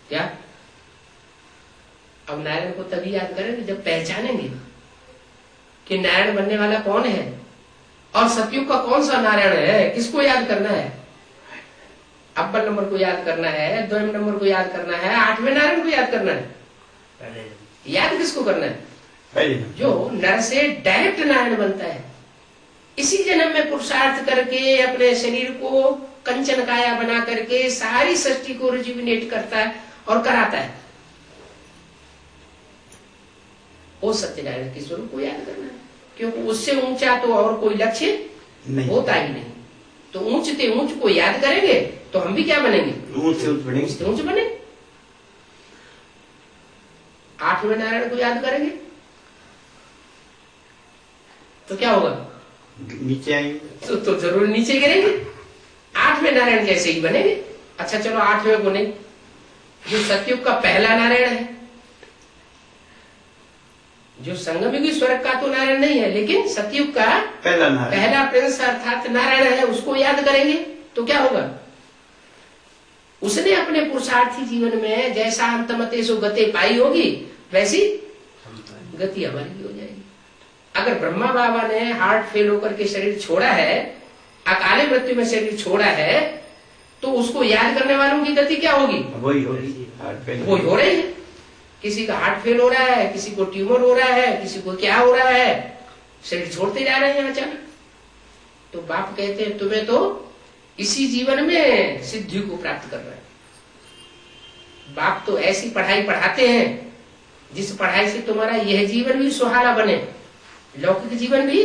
क्या? अब नारायण को तभी याद करेंगे जब पहचानेंगे कि नारायण बनने वाला कौन है और सतयुग का कौन सा नारायण है। किसको याद करना है? अव्वल नंबर को याद करना है, द्विम नंबर को याद करना है, 8वें नारायण को याद करना है। याद किसको करना है? जो नर से डायरेक्ट नारायण बनता है। इसी जन्म में पुरुषार्थ करके अपने शरीर को कंचन काया बना करके सारी सृष्टि को रिजुविनेट करता है और कराता है। वो सत्यनारायण के स्वरूप को याद करना है, क्योंकि उससे ऊंचा तो और कोई लक्ष्य होता ही नहीं। तो ऊंचते ऊंच को याद करेंगे तो हम भी क्या बनेंगे? ऊंच से ऊंच बने। 8वें नारायण को याद करेंगे तो क्या होगा? नीचे आएंगे तो जरूर नीचे गिरेंगे। 8वें नारायण कैसे ही बनेंगे? अच्छा चलो 8वें को नहीं, जो सतयुग का पहला नारायण है, जो संगमयुगी स्वर्ग का तो नारायण नहीं है, लेकिन सतयुग का पहला प्रिंस अर्थात नारायण है, उसको याद करेंगे तो क्या होगा? उसने अपने पुरुषार्थी जीवन में जैसा अंतमतेषु गति पाई होगी वैसी गति हमारी भी हो जाएगी। अगर ब्रह्मा बाबा ने हार्ट फेल होकर के शरीर छोड़ा है, अकाले मृत्यु में शरीर छोड़ा है, तो उसको याद करने वालों की गति क्या होगी? वही होगी, वही हो रही है। किसी का हार्ट फेल हो रहा है, किसी को ट्यूमर हो रहा है, किसी को क्या हो रहा है, शरीर छोड़ते जा रहे हैं अचानक। तो बाप कहते हैं तुम्हें तो इसी जीवन में सिद्धि को प्राप्त कर रहा है। बाप तो ऐसी पढ़ाई पढ़ाते हैं जिस पढ़ाई से तुम्हारा यह जीवन भी सुहाना बने, लौकिक जीवन भी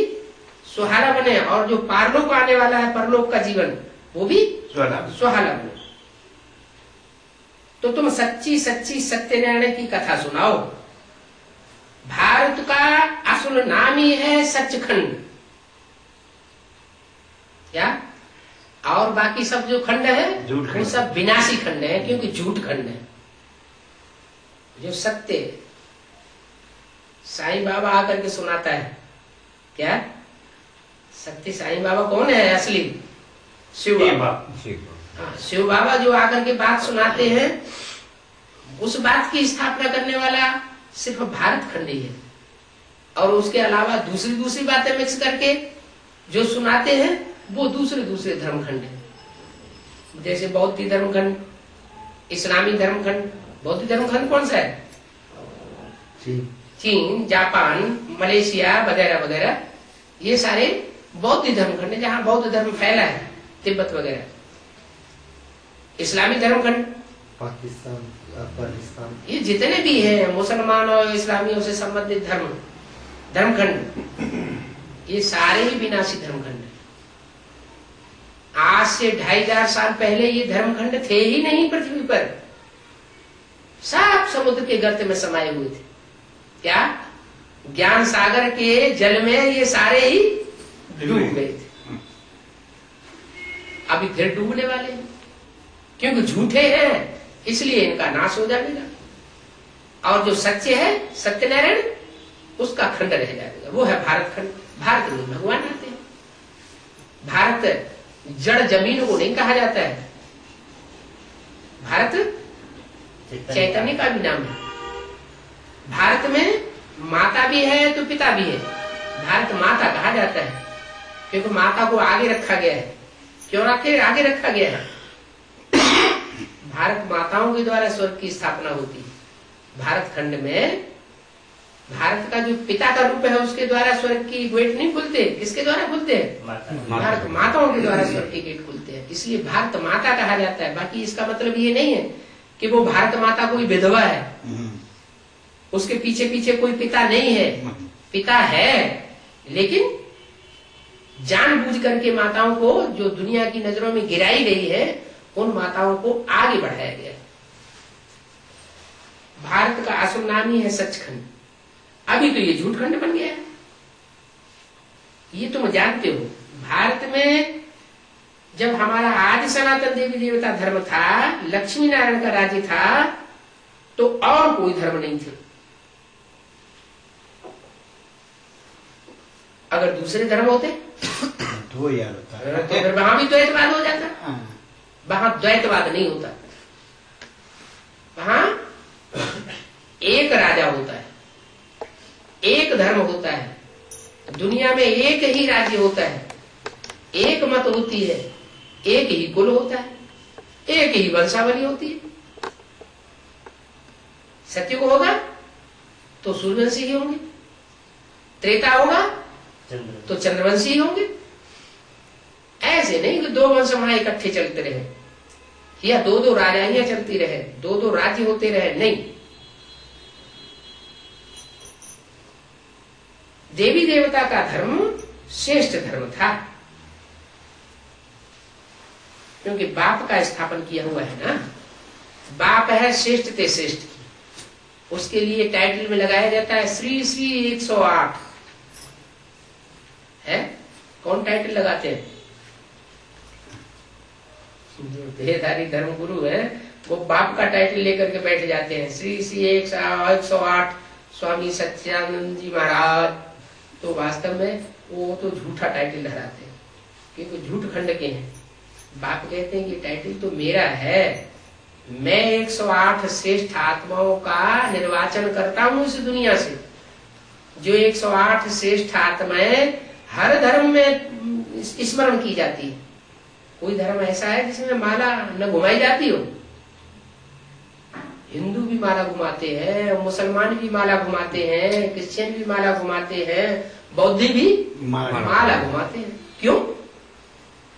सुहाना बने, और जो पारलोक आने वाला है परलोक का जीवन वो भी सुहाना बने। तो तुम सच्ची सच्ची सत्यनारायण की कथा सुनाओ। भारत का असल नाम ही है सचखंड। क्या? और बाकी सब जो खंड है वो सब विनाशी खंड है, क्योंकि झूठ खंड है। जो सत्य साईं बाबा आकर के सुनाता है, क्या सत्य साईं बाबा कौन है? असली शिव बाबा। हाँ, शिव बाबा जो आकर के बात सुनाते हैं, उस बात की स्थापना करने वाला सिर्फ भारत खंड ही है, और उसके अलावा दूसरी बातें मिक्स करके जो सुनाते हैं वो दूसरे धर्मखंड है। जैसे बौद्ध धर्मखंड, इस्लामी धर्मखंड। बौद्ध धर्मखंड कौन सा है? चीन, जापान, मलेशिया वगैरह वगैरह, ये सारे बौद्ध धर्मखंड है जहाँ बौद्ध धर्म फैला है, तिब्बत वगैरह। इस्लामी धर्मखंड पाकिस्तान, अफगानिस्तान, ये जितने भी हैं मुसलमान और इस्लामियों से संबंधित धर्मखंड, ये सारे ही विनाशी धर्मखंड है। आज से 2500 साल पहले ये धर्मखंड थे ही नहीं पृथ्वी पर, सब समुद्र के गर्त में समाये हुए थे। क्या? ज्ञान सागर के जल में ये सारे ही डूब गए थे। अभी फिर डूबने वाले हैं, क्योंकि झूठे हैं इसलिए इनका नाश हो जाएगा। और जो सच्चे है सत्यनारायण, उसका खंड रह जाएगा, वो है भारत खंड। भारत में भगवान आते हैं। भारत जड़ जमीन को नहीं कहा जाता है, भारत चैतन्य का भी नाम है। भारत में माता भी है तो पिता भी है। भारत माता कहा जाता है क्योंकि माता को आगे रखा गया है। क्यों आगे रखा गया है? भारत माताओं के द्वारा स्वर्ग की स्थापना होती है। भारत खंड में भारत का जो पिता का रूप है उसके द्वारा स्वर्ग की गेट नहीं खुलते, किसके द्वारा खुलते हैं? भारत माताओं के द्वारा स्वर्ग के गेट खुलते हैं, इसलिए भारत माता कहा जाता है। बाकी इसका मतलब ये नहीं है कि वो भारत माता कोई विधवा है, उसके पीछे पीछे कोई पिता नहीं है। पिता है, लेकिन जानबूझ करके माताओं को जो दुनिया की नजरों में गिराई गई है, उन माताओं को आगे बढ़ाया गया। भारत का असुर नाम ही है सचखंड। अभी तो ये झूठखंड बन गया है, ये तुम जानते हो। भारत में जब हमारा आदि सनातन देवी देवता धर्म था, लक्ष्मी नारायण का राज्य था, तो और कोई धर्म नहीं थे। अगर दूसरे धर्म होते तो यार होता तो फिर वहां भी द्वैतवाद हो जाता। वहां द्वैतवाद नहीं होता, वहां एक राजा होता है, एक धर्म होता है, दुनिया में एक ही राज्य होता है, एक मत होती है, एक ही कुल होता है, एक ही वंशावली होती है। सत्युग होगा तो सूर्यवंशी ही होंगे, त्रेता होगा तो चंद्रवंशी ही होंगे। ऐसे नहीं कि दो वंश वहां इकट्ठे चलते रहे, या दो दो राजाइयां चलती रहे, दो दो राज्य होते रहे, नहीं। देवी देवता का धर्म श्रेष्ठ धर्म था, क्योंकि बाप का स्थापन किया हुआ है ना। बाप है श्रेष्ठ ते श्रेष्ठ, उसके लिए टाइटल में लगाया जाता है श्री श्री 108 है। कौन टाइटल लगाते हैं? जो देहधारी धर्म गुरु है वो बाप का टाइटल लेकर के बैठ जाते हैं, श्री श्री 108 स्वामी सच्चिदानंद जी महाराज। तो वास्तव में वो तो झूठा टाइटल लहराते हैं, क्योंकि झूठ खंड के हैं। बाप कहते हैं ये टाइटल तो मेरा है, मैं 108 श्रेष्ठ आत्माओं का निर्वाचन करता हूं इस दुनिया से। जो 108 श्रेष्ठ आत्माएं हर धर्म में स्मरण की जाती है। कोई धर्म ऐसा है जिसमें माला न घुमाई जाती हो? हिंदू भी माला घुमाते हैं, मुसलमान भी माला घुमाते हैं, क्रिश्चियन भी माला घुमाते हैं, बौद्ध भी माला घुमाते हैं। क्यों?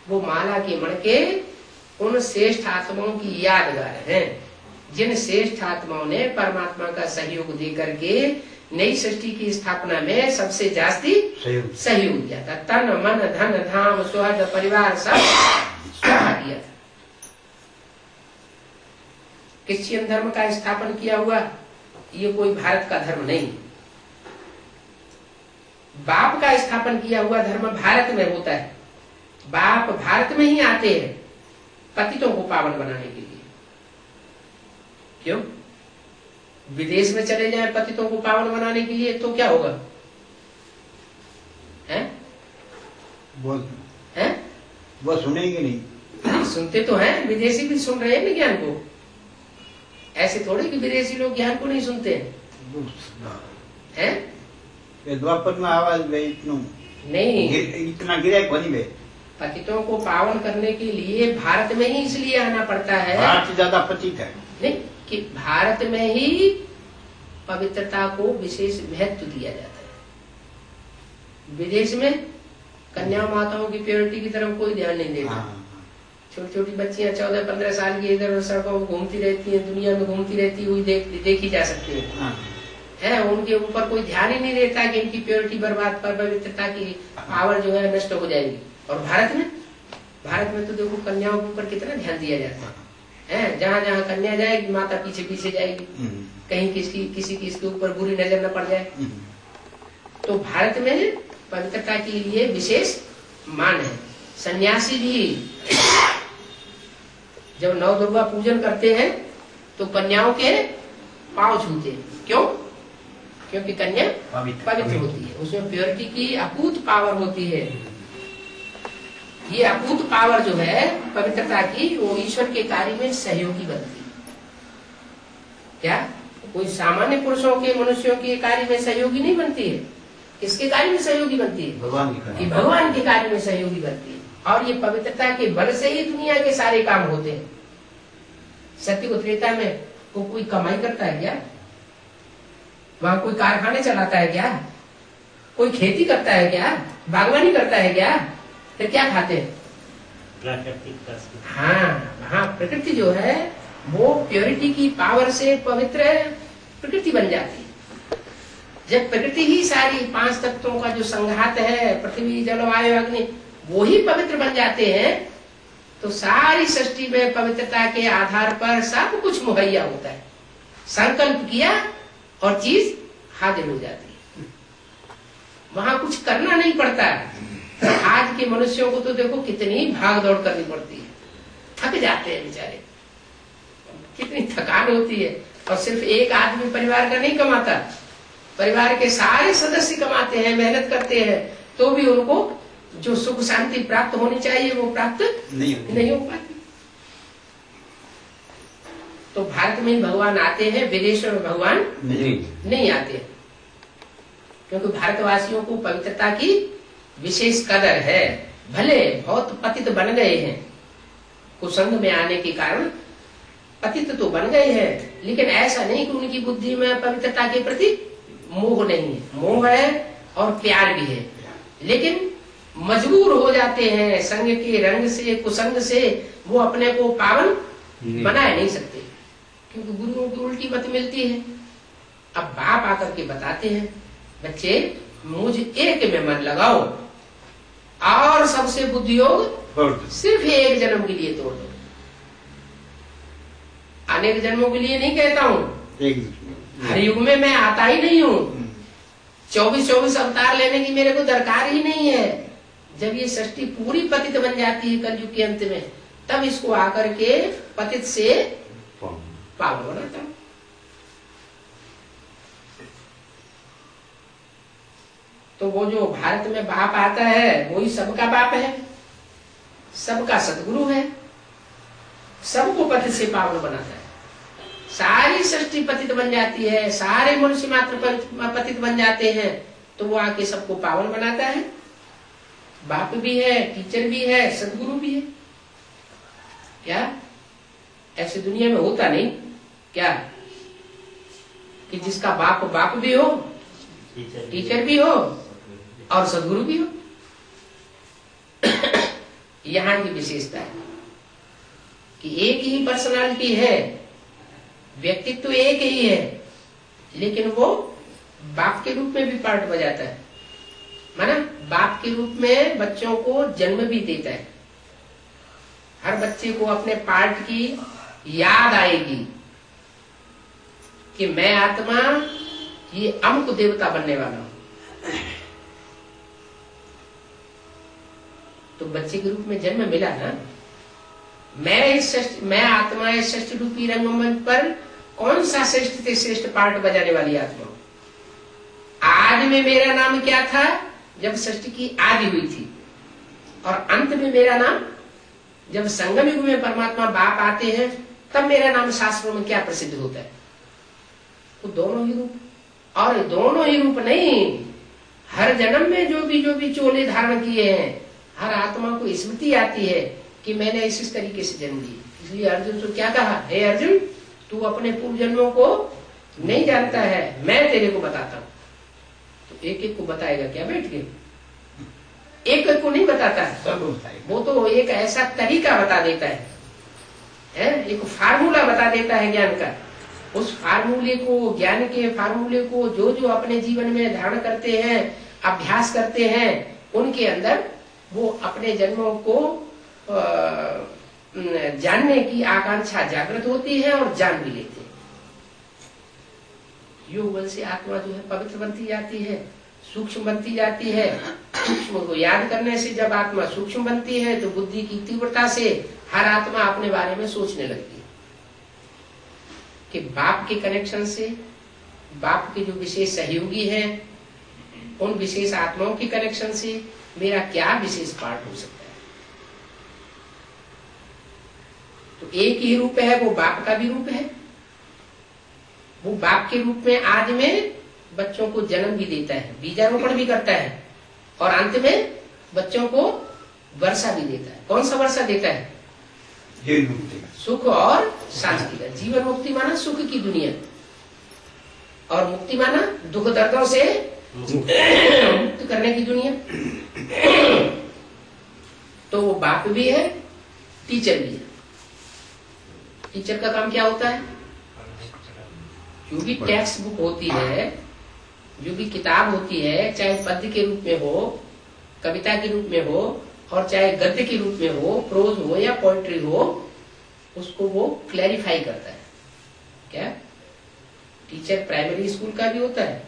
वो माला के मणके उन श्रेष्ठ आत्माओं की यादगार हैं, जिन श्रेष्ठ आत्माओं ने परमात्मा का सहयोग दे करके नई सृष्टि की स्थापना में सबसे जास्ती सहयोग दिया था। तन मन धन धाम सुहृद परिवार सब स्वाहा दिया था। क्रिश्चियन धर्म का स्थापन किया हुआ ये कोई भारत का धर्म नहीं। बाप का स्थापन किया हुआ धर्म भारत में होता है। बाप भारत में ही आते हैं पतितों को पावन बनाने के लिए। क्यों? विदेश में चले जाएं पतितों को पावन बनाने के लिए तो क्या होगा? हैं? वो सुनेंगे नहीं। सुनते तो हैं, विदेशी भी सुन रहे हैं ना ज्ञान को। ऐसे थोड़े कि विदेशी लोग ज्ञान को नहीं सुनते हैं। ये द्वापर में आवाज नहीं, इतना गिरा को नहीं। पतितों को पावन करने के लिए भारत में ही इसलिए आना पड़ता है। भारत से ज्यादा पतित है नहीं कि भारत में ही पवित्रता को विशेष महत्व दिया जाता है। विदेश में कन्या माताओं की प्योरिटी की तरफ कोई ध्यान नहीं देता। छोटी छोटी बच्चियां 14-15 साल की इधर सड़कों में घूमती रहती हैं, दुनिया में घूमती रहती हुई देखी जा सकती है। उनके ऊपर कोई ध्यान ही नहीं देता कि इनकी प्योरिटी बर्बाद, पवित्रता की पावर जो है नष्ट हो जाएगी। और भारत में तो देखो कन्याओं के ऊपर कितना ध्यान दिया जाता है। जहाँ जहाँ कन्या जाएगी माता पीछे पीछे जाएगी, कहीं किसी की इसके ऊपर बुरी नजर न पड़ जाए। तो भारत में पवित्रता के लिए विशेष मान है। सन्यासी भी जब नव दुर्गा पूजन करते हैं तो कन्याओं के पांव छूते हैं। क्यों? क्योंकि कन्या पवित्र होती है, उसमें प्योरिटी की अकूत पावर होती है। ये अकूत पावर जो है पवित्रता की, वो ईश्वर के कार्य में सहयोगी बनती है। क्या कोई सामान्य पुरुषों के, मनुष्यों के कार्य में सहयोगी नहीं बनती है? किसके कार्य में सहयोगी बनती है? भगवान के कार्य में सहयोगी बनती है। और ये पवित्रता के बल से ही दुनिया के सारे काम होते हैं। सत्य को त्रेता में वो कोई कमाई करता है क्या? वहां कोई कारखाने चलाता है क्या? कोई खेती करता है क्या? बागवानी करता है क्या? फिर क्या खाते हैं? प्राकृतिक तस्वीर। हाँ, प्रकृति जो है वो प्योरिटी की पावर से पवित्र प्रकृति बन जाती है। जब प्रकृति ही सारी 5 तत्वों का जो संघात है, पृथ्वी जल वायु अग्नि, वो ही पवित्र बन जाते हैं, तो सारी सृष्टि में पवित्रता के आधार पर सब कुछ मुहैया होता है। संकल्प किया और चीज हाजिर हो जाती है, वहां कुछ करना नहीं पड़ता। आज के मनुष्यों को तो देखो कितनी भाग दौड़ करनी पड़ती है, थक जाते हैं बेचारे, कितनी थकान होती है। और सिर्फ एक आदमी परिवार का नहीं कमाता, परिवार के सारे सदस्य कमाते हैं, मेहनत करते हैं, तो भी उनको जो सुख शांति प्राप्त होनी चाहिए वो प्राप्त नहीं हो पाती। तो भारत में भगवान आते हैं, विदेशों में भगवान नहीं आते हैं, क्योंकि भारतवासियों को पवित्रता की विशेष कदर है। भले बहुत पतित बन गए हैं, कुसंग में आने के कारण पतित तो बन गए हैं, लेकिन ऐसा नहीं कि उनकी बुद्धि में पवित्रता के प्रति मोह नहीं है। मोह है और प्यार भी है, लेकिन मजबूर हो जाते हैं संग के रंग से, कुसंग से वो अपने को पावन बना नहीं सकते, क्योंकि गुरुओं की उल्टी मत मिलती है। अब बाप आकर के बताते हैं, बच्चे मुझ एक में मन लगाओ और सबसे बुद्धि योग सिर्फ एक जन्म के लिए तोड़ दो। अनेक जन्मों के लिए नहीं कहता हूँ, हर युग में मैं आता ही नहीं हूँ। 24 अवतार लेने की मेरे को दरकार ही नहीं है। जब ये सृष्टि पूरी पतित बन जाती है कलयुग के अंत में, तब इसको आकर के पतित से पावन बनाता हूं। तो वो जो भारत में बाप आता है वही सबका बाप है, सबका सदगुरु है, सबको पतित से पावन बनाता है। सारी सृष्टि पतित बन जाती है, सारे मनुष्य मात्र पतित बन जाते हैं, तो वो आके सबको पावन बनाता है। बाप भी है, टीचर भी है, सदगुरु भी है। क्या ऐसे दुनिया में होता नहीं क्या कि जिसका बाप बाप भी हो, टीचर भी हो और सदगुरु भी हो? यहाँ की विशेषता है कि एक ही पर्सनालिटी है, व्यक्तित्व तो एक ही है, लेकिन वो बाप के रूप में भी पार्ट बजाता है। माना बाप के रूप में बच्चों को जन्म भी देता है। हर बच्चे को अपने पार्ट की याद आएगी कि मैं आत्मा ये अमुक देवता बनने वाला हूं। तो बच्चे के रूप में जन्म मिला ना। मैं आत्मा इस सृष्टि रूपी रंगमंच पर कौन सा श्रेष्ठ से श्रेष्ठ पार्ट बजाने वाली आत्मा हूं। आज में मेरा नाम क्या था जब सृष्टि की आदि हुई थी, और अंत में मेरा नाम जब संगम युग में परमात्मा बाप आते हैं तब मेरा नाम शास्त्रों में क्या प्रसिद्ध होता है। वो दोनों ही रूप, और दोनों ही रूप नहीं, हर जन्म में जो भी चोले धारण किए हैं, हर आत्मा को स्मृति आती है कि मैंने इस तरीके से जन्म ली। इसलिए अर्जुन को क्या कहा, हे अर्जुन तू अपने पूर्व जन्मों को नहीं जानता है, मैं तेरे को बताता हूं। तो एक एक को बताएगा क्या बैठ के? एक एक को नहीं बताता है, वो तो एक ऐसा तरीका बता देता है, एक फार्मूला बता देता है ज्ञान का। उस फार्मूले को, ज्ञान के फार्मूले को जो अपने जीवन में धारण करते हैं, अभ्यास करते हैं, उनके अंदर वो अपने जन्मों को जानने की आकांक्षा जागृत होती है और जान भी लेते हैं। योग बल से आत्मा जो है पवित्र बनती जाती है, सूक्ष्म बनती जाती है। सूक्ष्म को याद करने से जब आत्मा सूक्ष्म बनती है तो बुद्धि की तीव्रता से हर आत्मा अपने बारे में सोचने लगती है कि बाप के कनेक्शन से, बाप के जो विशेष सहयोगी हैं, उन विशेष आत्माओं के कनेक्शन से मेरा क्या विशेष पार्ट हो सकता है। तो एक ही रूप है, वो बाप का भी रूप है। वो बाप के रूप में आज में बच्चों को जन्म भी देता है, बीजारोपण भी करता है, और अंत में बच्चों को वर्षा भी देता है। कौन सा वर्षा देता है? जीवन मुक्ति, सुख और शांति का। जीवन मुक्ति माना सुख की दुनिया। और मुक्ति माना दुख दर्दों से मुक्त करने की दुनिया। तो वो बाप भी है, टीचर भी है। टीचर का काम क्या होता है? जो भी टेक्स्ट बुक होती है, जो भी किताब होती है, चाहे पद्य के रूप में हो, कविता के रूप में हो, और चाहे गद्य के रूप में हो, प्रोज हो या पोएट्री हो, उसको वो क्लैरिफाई करता है। क्या? टीचर प्राइमरी स्कूल का भी होता है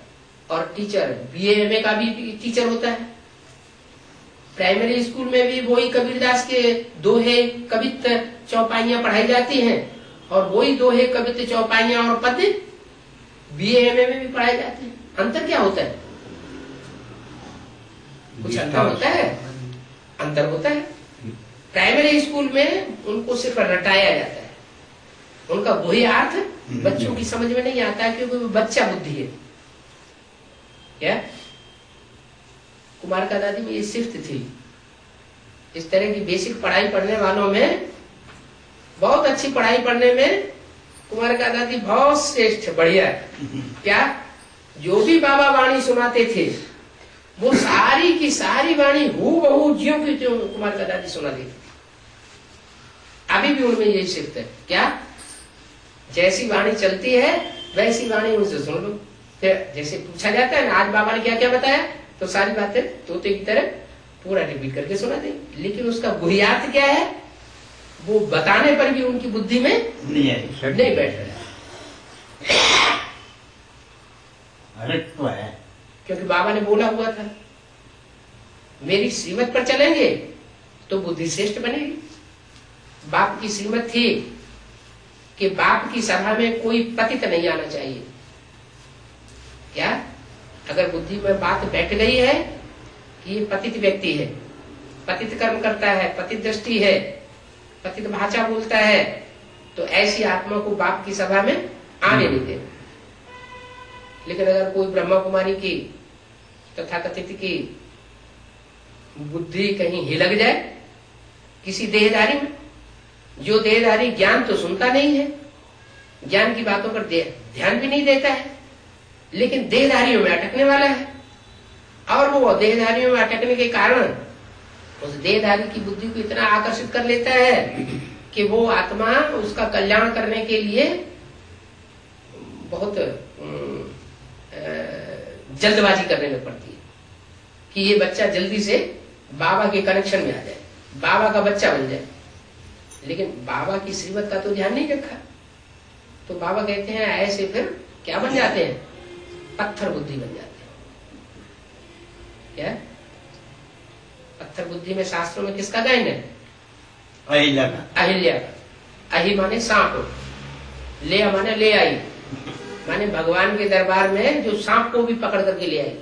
और टीचर बीए एमए का भी टीचर होता है। प्राइमरी स्कूल में भी वही कबीरदास के दोहे कवित्त चौपाइयां पढ़ाई जाती हैं और वही दोहे कवित्त चौपाइयां और पद्य बीए एमए में भी पढ़ाए जाते हैं। अंतर क्या होता है? कुछ अंतर होता है? अंतर होता है। प्राइमरी स्कूल में उनको सिर्फ रटाया जाता है, उनका वही अर्थ बच्चों की समझ में नहीं आता है, क्योंकि वो बच्चा बुद्धि है। क्या? कुमार का दादी में ये सिफ्त थी। इस तरह की बेसिक पढ़ाई पढ़ने वालों में, बहुत अच्छी पढ़ाई पढ़ने में कुमार का दादी बहुत श्रेष्ठ, बढ़िया है। क्या? जो भी बाबा वाणी सुनाते थे वो सारी की सारी वाणी हूबहू ज्यों की त्यों कुमार का दादी सुनाती थी। अभी भी उनमें यही सिफ्त है। क्या? जैसी वाणी चलती है वैसी वाणी उनसे सुन लो। फिर जैसे पूछा जाता है ना, आज बाबा ने क्या क्या बताया, तो सारी बातें तोते की तरह पूरा रिपीट करके सुना देंगे। लेकिन उसका बुनियाद क्या है, वो बताने पर भी उनकी बुद्धि में नहीं बैठ रहा है। क्योंकि बाबा ने बोला हुआ था, मेरी श्रीमत पर चलेंगे तो बुद्धि श्रेष्ठ बनेगी। बाप की श्रीमत थी कि बाप की सभा में कोई पतित नहीं आना चाहिए। क्या? अगर बुद्धि में बात बैठ गई है कि ये पतित व्यक्ति है, पतित कर्म करता है, पतित दृष्टि है, पतित भाषा बोलता है, तो ऐसी आत्मा को बाप की सभा में आने नहीं देना। लेकिन अगर कोई ब्रह्मा कुमारी की तथाकथित की बुद्धि कहीं हिलक जाए किसी देहधारी में, जो देहधारी ज्ञान तो सुनता नहीं है, ज्ञान की बातों पर ध्यान भी नहीं देता है, लेकिन देहधारियों में अटकने वाला है, और वो देहधारियों में अटकने के कारण उस देहधारी की बुद्धि को इतना आकर्षित कर लेता है कि वो आत्मा उसका कल्याण करने के लिए बहुत जल्दबाजी करने में पड़ती है कि ये बच्चा जल्दी से बाबा के कनेक्शन में आ जाए, बाबा का बच्चा बन जाए। लेकिन बाबा की श्रीमत का तो ध्यान नहीं रखा, तो बाबा कहते हैं ऐसे फिर क्या बन जाते हैं? पत्थर बुद्धि बन जाते हैं। क्या? पत्थर बुद्धि में शास्त्रों में किसका गायन है? अहिल्या का। अहिल्या का। अहि माने सांप, ले माने ले आई, माने भगवान के दरबार में जो सांप को भी पकड़ करके ले आई।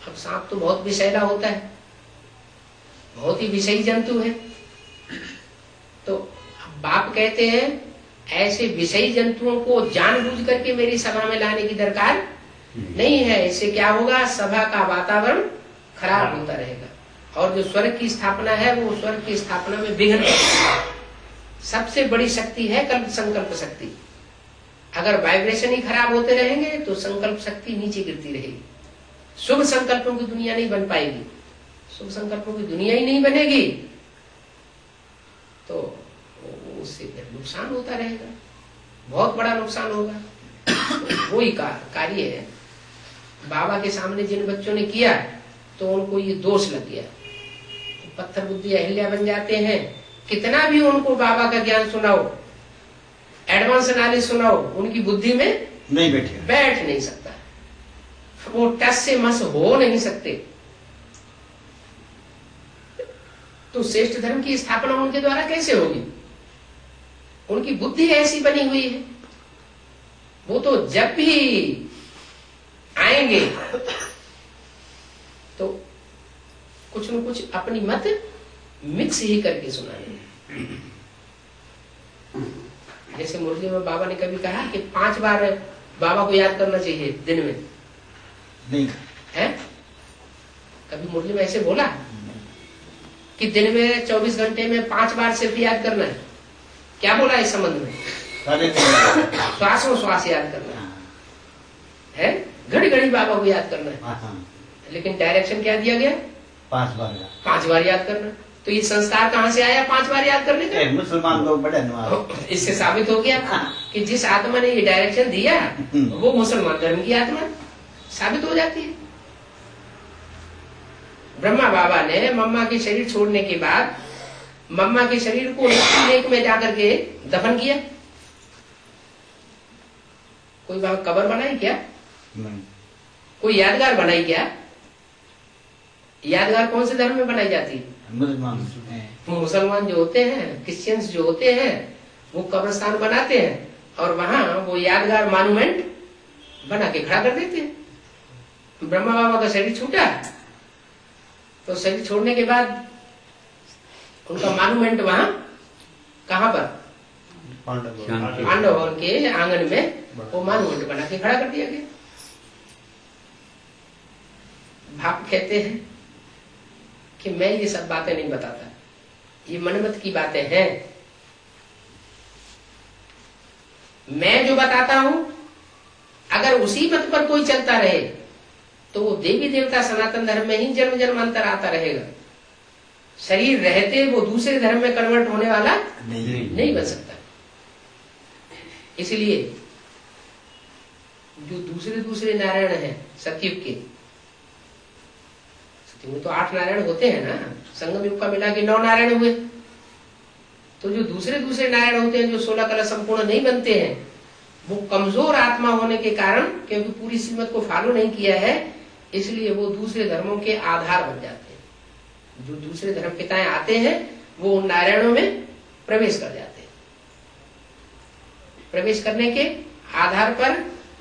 अब सांप तो बहुत विषैला होता है, बहुत ही विषयी जंतु है। तो बाप कहते हैं ऐसे विषयी जंतुओं को जानबूझ करके मेरी सभा में लाने की दरकार नहीं है। इससे क्या होगा? सभा का वातावरण खराब होता रहेगा, और जो स्वर्ग की स्थापना है वो स्वर्ग की स्थापना में विघ्न। सबसे बड़ी शक्ति है कल्प संकल्प शक्ति। अगर वाइब्रेशन ही खराब होते रहेंगे तो संकल्प शक्ति नीचे गिरती रहेगी। शुभ संकल्पों की दुनिया नहीं बन पाएगी। शुभ संकल्पों की दुनिया ही नहीं बनेगी तो उससे फिर नुकसान होता रहेगा, बहुत बड़ा नुकसान होगा। तो वही कार्य है। बाबा के सामने जिन बच्चों ने किया तो उनको ये दोष लग गया, तो पत्थर बुद्धि अहिल्या बन जाते हैं। कितना भी उनको बाबा का ज्ञान सुनाओ, एडवांस नॉलेज सुनाओ, उनकी बुद्धि में नहीं बैठे, बैठ नहीं सकता, वो टस से मस हो नहीं सकते। तो श्रेष्ठ धर्म की स्थापना उनके द्वारा कैसे होगी? उनकी बुद्धि ऐसी बनी हुई है। वो तो जब भी आएंगे तो कुछ न कुछ अपनी मत मिक्स ही करके सुनाएंगे। जैसे मुरली में बाबा ने कभी कहा कि 5 बार बाबा को याद करना चाहिए दिन में, नहीं है? कभी मुरली में ऐसे बोला कि दिन में 24 घंटे में 5 बार सिर्फ याद करना है? क्या बोला इस संबंध में? श्वासों श्वास याद करना है। घड़ी घड़ी बाबा को याद करना है। हाँ, लेकिन डायरेक्शन क्या दिया गया? 5 बार 5 बार याद करना। तो ये संस्कार कहाँ से आया 5 बार याद करने का? मुसलमान लोग बड़े नवाब। इससे साबित हो गया कि जिस आत्मा ने ये डायरेक्शन दिया वो मुसलमान धर्म की आत्मा साबित हो जाती है। ब्रह्मा बाबा ने मम्मा के शरीर छोड़ने के बाद मम्मा के शरीर को लेक में जाकर के दफन किया। कोई वहां कब्र बनाई क्या? नहीं। कोई यादगार बनाई क्या? यादगार कौन से धर्म में बनाई जाती है? मुसलमान जो होते हैं, क्रिश्चियंस जो होते हैं, वो कब्रिस्तान बनाते हैं और वहां वो यादगार मॉन्यूमेंट बना के खड़ा कर देते हैं। ब्रह्मा बाबा का शरीर छूटा तो शरीर छोड़ने के बाद उनका मॉन्यूमेंट वहां कहां पर? पांडव भवन के आंगन में वो मॉन्यूमेंट बना के खड़ा कर दिया गया। भाप कहते हैं कि मैं ये सब बातें नहीं बताता, ये मनमत की बातें हैं। मैं जो बताता हूं अगर उसी मत पर कोई चलता रहे तो वो देवी देवता सनातन धर्म में ही जन्म जन्मांतर आता रहेगा। शरीर रहते वो दूसरे धर्म में कन्वर्ट होने वाला नहीं बन सकता। इसलिए जो दूसरे नारायण हैं सतयुग के, सतयुग में तो 8 नारायण होते हैं ना, संगम युग का मिला के 9 नारायण हुए। तो जो दूसरे नारायण होते हैं जो 16 कला संपूर्ण नहीं बनते हैं, वो कमजोर आत्मा होने के कारण, क्योंकि पूरी श्रीमत को फॉलो नहीं किया है, इसलिए वो दूसरे धर्मों के आधार बन जाते हैं। जो दूसरे धर्म पिताएं आते हैं वो उन नारायणों में प्रवेश कर जाते हैं। प्रवेश करने के आधार पर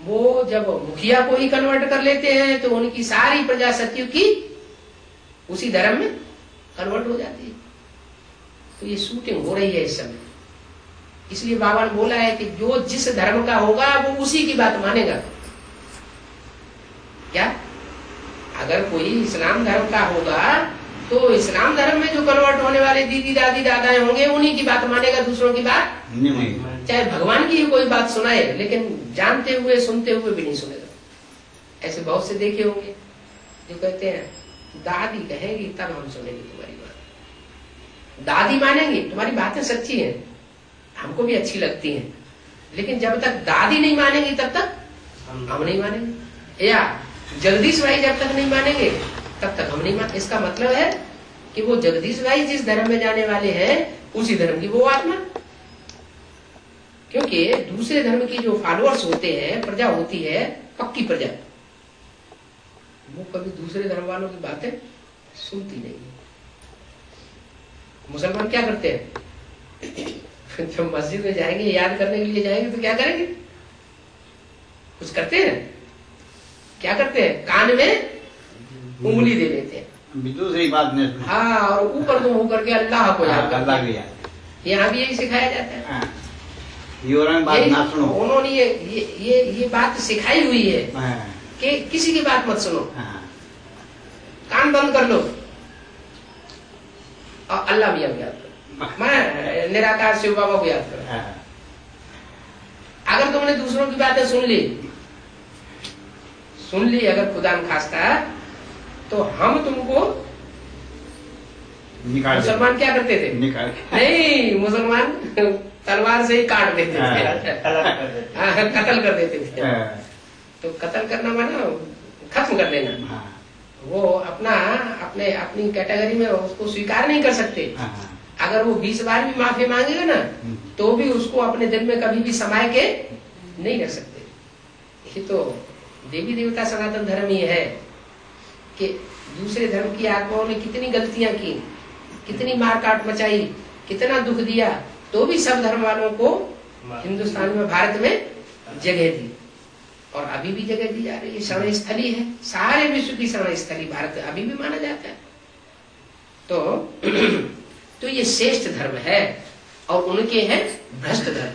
वो जब मुखिया को ही कन्वर्ट कर लेते हैं तो उनकी सारी प्रजा सतयुग की उसी धर्म में कन्वर्ट हो जाती है। तो ये शूटिंग हो रही है इस समय। इसलिए बाबा ने बोला है कि जो जिस धर्म का होगा वो उसी की बात मानेगा। क्या? अगर कोई इस्लाम धर्म का होगा तो इस्लाम धर्म में जो कन्वर्ट होने वाले दीदी दादी दादाएं होंगे उन्हीं की बात मानेगा, दूसरों की बात नहीं। चाहे भगवान की कोई बात सुनाए लेकिन जानते हुए सुनते हुए भी नहीं सुनेगा। ऐसे बहुत से देखे होंगे जो कहते हैं दादी कहेगी तब हम सुनेंगे तुम्हारी बात। दादी मानेंगी, तुम्हारी बातें सच्ची हैं, हमको भी अच्छी लगती हैं, लेकिन जब तक दादी नहीं मानेंगी तब तक हम नहीं मानेंगे। या जगदीश भाई जब तक नहीं मानेंगे तब तक हम नहीं मानेंगे। इसका मतलब है कि वो जगदीश भाई जिस धर्म में जाने वाले हैं उसी धर्म की वो आत्मा। क्योंकि दूसरे धर्म की जो फॉलोअर्स होते हैं, प्रजा होती है पक्की प्रजा, वो कभी दूसरे धर्म वालों की बातें सुनती नहीं है। मुसलमान क्या करते हैं जब मस्जिद में जाएंगे, याद करने के लिए जाएंगे तो क्या करेंगे? कुछ करते हैं? क्या करते हैं? कान में उंगली दे लेते हैं, दूसरी बात नहीं। हाँ, और ऊपर तो मुंह करके अल्लाह को याद करते अल्लाह हैं। यहाँ भी यही सिखाया जाता है। बात ना सुनो। उन्होंने ये बात सिखाई हुई है कि किसी की बात मत सुनो, कान बंद कर लो और अल्लाह भी याद करो, मैं निराकार शिव बाबा को याद करो। अगर तुमने दूसरों की बातें सुन ली अगर खुदा न खास्ता, तो हम तुमको मुसलमान क्या करते थे? नहीं, मुसलमान तलवार से ही काट देते थे, कत्ल कर देते थे। तो कत्ल करना माना खत्म कर देना। वो अपनी कैटेगरी में उसको स्वीकार नहीं कर सकते। अगर वो 20 बार भी माफी मांगेगा ना तो भी उसको अपने दिल में कभी भी समाये के नहीं रख सकते। ये तो देवी देवता सनातन धर्म ही है कि दूसरे धर्म की आत्माओं ने कितनी गलतियां की, कितनी मारकाट मचाई, कितना दुख दिया, तो भी सब धर्म वालों को हिंदुस्तान में, भारत में जगह दी और अभी भी जगह दी जा रही है। शरण स्थली है, सारे विश्व की शरण स्थली भारत अभी भी माना जाता है। तो ये श्रेष्ठ धर्म है और उनके हैं भ्रष्ट धर्म।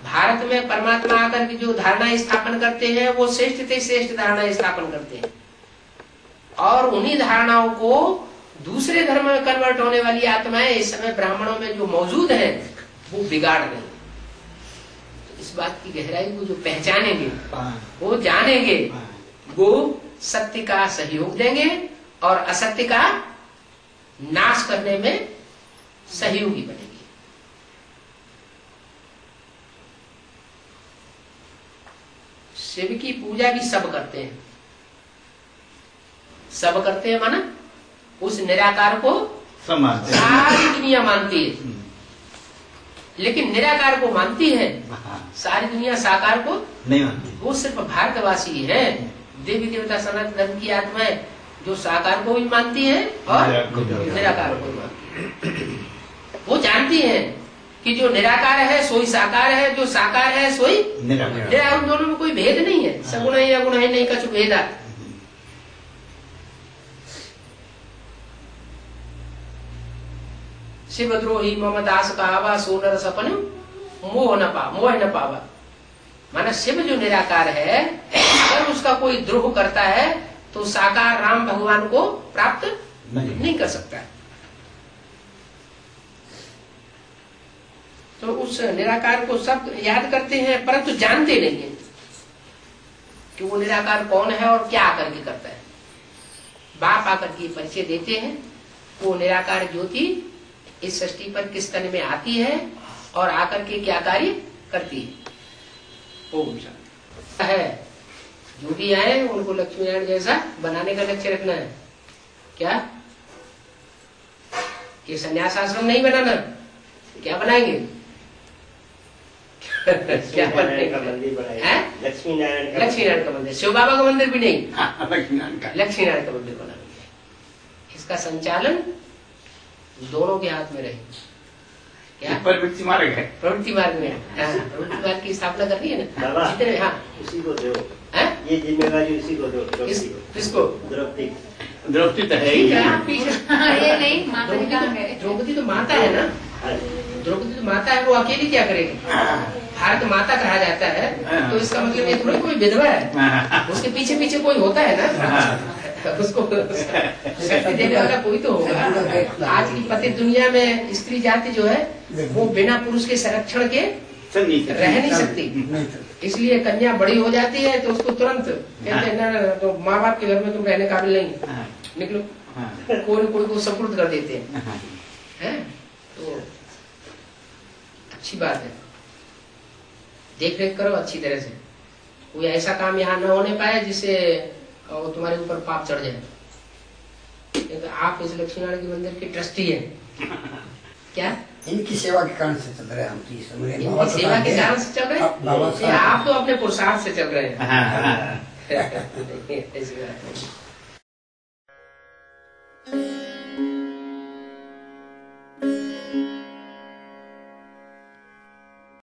भारत में परमात्मा आकर के जो धारणा स्थापन करते हैं वो श्रेष्ठ से श्रेष्ठ धारणा स्थापन करते हैं और उन्हीं धारणाओं को दूसरे धर्म में कन्वर्ट होने वाली आत्माएं इस समय ब्राह्मणों में जो मौजूद हैं वो बिगाड़ रही हैं। तो इस इस बात की गहराई को जो पहचानेंगे, हाँ, वो जानेंगे, हाँ, वो सत्य का सहयोग देंगे और असत्य का नाश करने में सहयोगी बनेंगे। शिव की पूजा भी सब करते हैं। सब करते हैं माना उस निराकार को समाज सारी दुनिया मानती है, लेकिन निराकार को मानती है, सारी दुनिया साकार को नहीं मानती। वो सिर्फ भारतवासी है। देवी देवता सनातन धर्म की आत्माएं जो साकार को भी मानती है और निराकार को भी मानती है। वो जानती है कि जो निराकार है सोई साकार है, जो साकार है सोई निराकार। उन दोनों में कोई भेद नहीं है। सगुण है अगुण है नहीं कछु भेदा। शिवद्रोही मम दास कहावा सोनर सपन मोह न पावा। माना शिव जो निराकार है, अगर उसका कोई द्रोह करता है तो साकार राम भगवान को प्राप्त नहीं कर सकता। तो उस निराकार को सब याद करते हैं, परंतु जानते नहीं है कि वो निराकार कौन है और क्या आकर के करता है। बाप आकर के परिचय देते हैं, वो निराकार ज्योति इस सृष्टि पर किस तन में आती है और आकर के क्या कार्य करती है। ओम शांति है। जो भी आए उनको लक्ष्मी नारायण जैसा बनाने का लक्ष्य रखना है। क्या ये संन्यास आश्रम नहीं बनाना, क्या बनाएंगे? क्या बनाएंगे? लक्ष्मी नारायण का मंदिर, शिव बाबा का मंदिर भी नहीं, लक्ष्मी नारायण का मंदिर बनाएंगे। इसका संचालन दोनों के हाथ में रहे। क्या प्रवृत्ति मार्ग है, प्रवृत्ति मार्ग में। प्रवृत्ति मार्ग की स्थापना करनी है ना जितने। हाँ, उसी को दो, है? ये जिम्मेवारी उसी को दो। किसको? द्रौपदी। द्रौपदी तो है ठीक ही। है, आप पीछे ये नहीं, माता जी कहाँ गए? द्रौपदी तो माता है ना। द्रौपदी तो माता है, वो अकेली क्या करेगी? भारत माता कहा जाता है, तो इसका मतलब ये थोड़ी कोई विधवा है, उसके पीछे पीछे कोई होता है ना, उसको शक्ति देने वाला कोई तो होगा। आज की पति दुनिया में स्त्री जाति जो है वो बिना पुरुष के संरक्षण के रह नहीं सकती। इसलिए कन्या बड़ी हो जाती है तो उसको तुरंत कहते हैं ना, तो माँ बाप के घर में तुम रहने काबिल नहीं, निकलो। कोई को सपुर्द कर देते हैं। तो अच्छी बात है, देख रेख करो अच्छी तरह से। कोई ऐसा काम यहाँ न होने पाए जिससे तुम्हारे ऊपर पाप चढ़ जाए। तो आप इस लक्ष्मी नारायण के मंदिर के ट्रस्टी हैं। क्या इनकी सेवा के कारण से चल रहे हैं हम। इनकी सेवा के कारण से चल रहे हैं? आप तो अपने पुरुषार्थ से चल रहे हैं। ऐसी बात नहीं।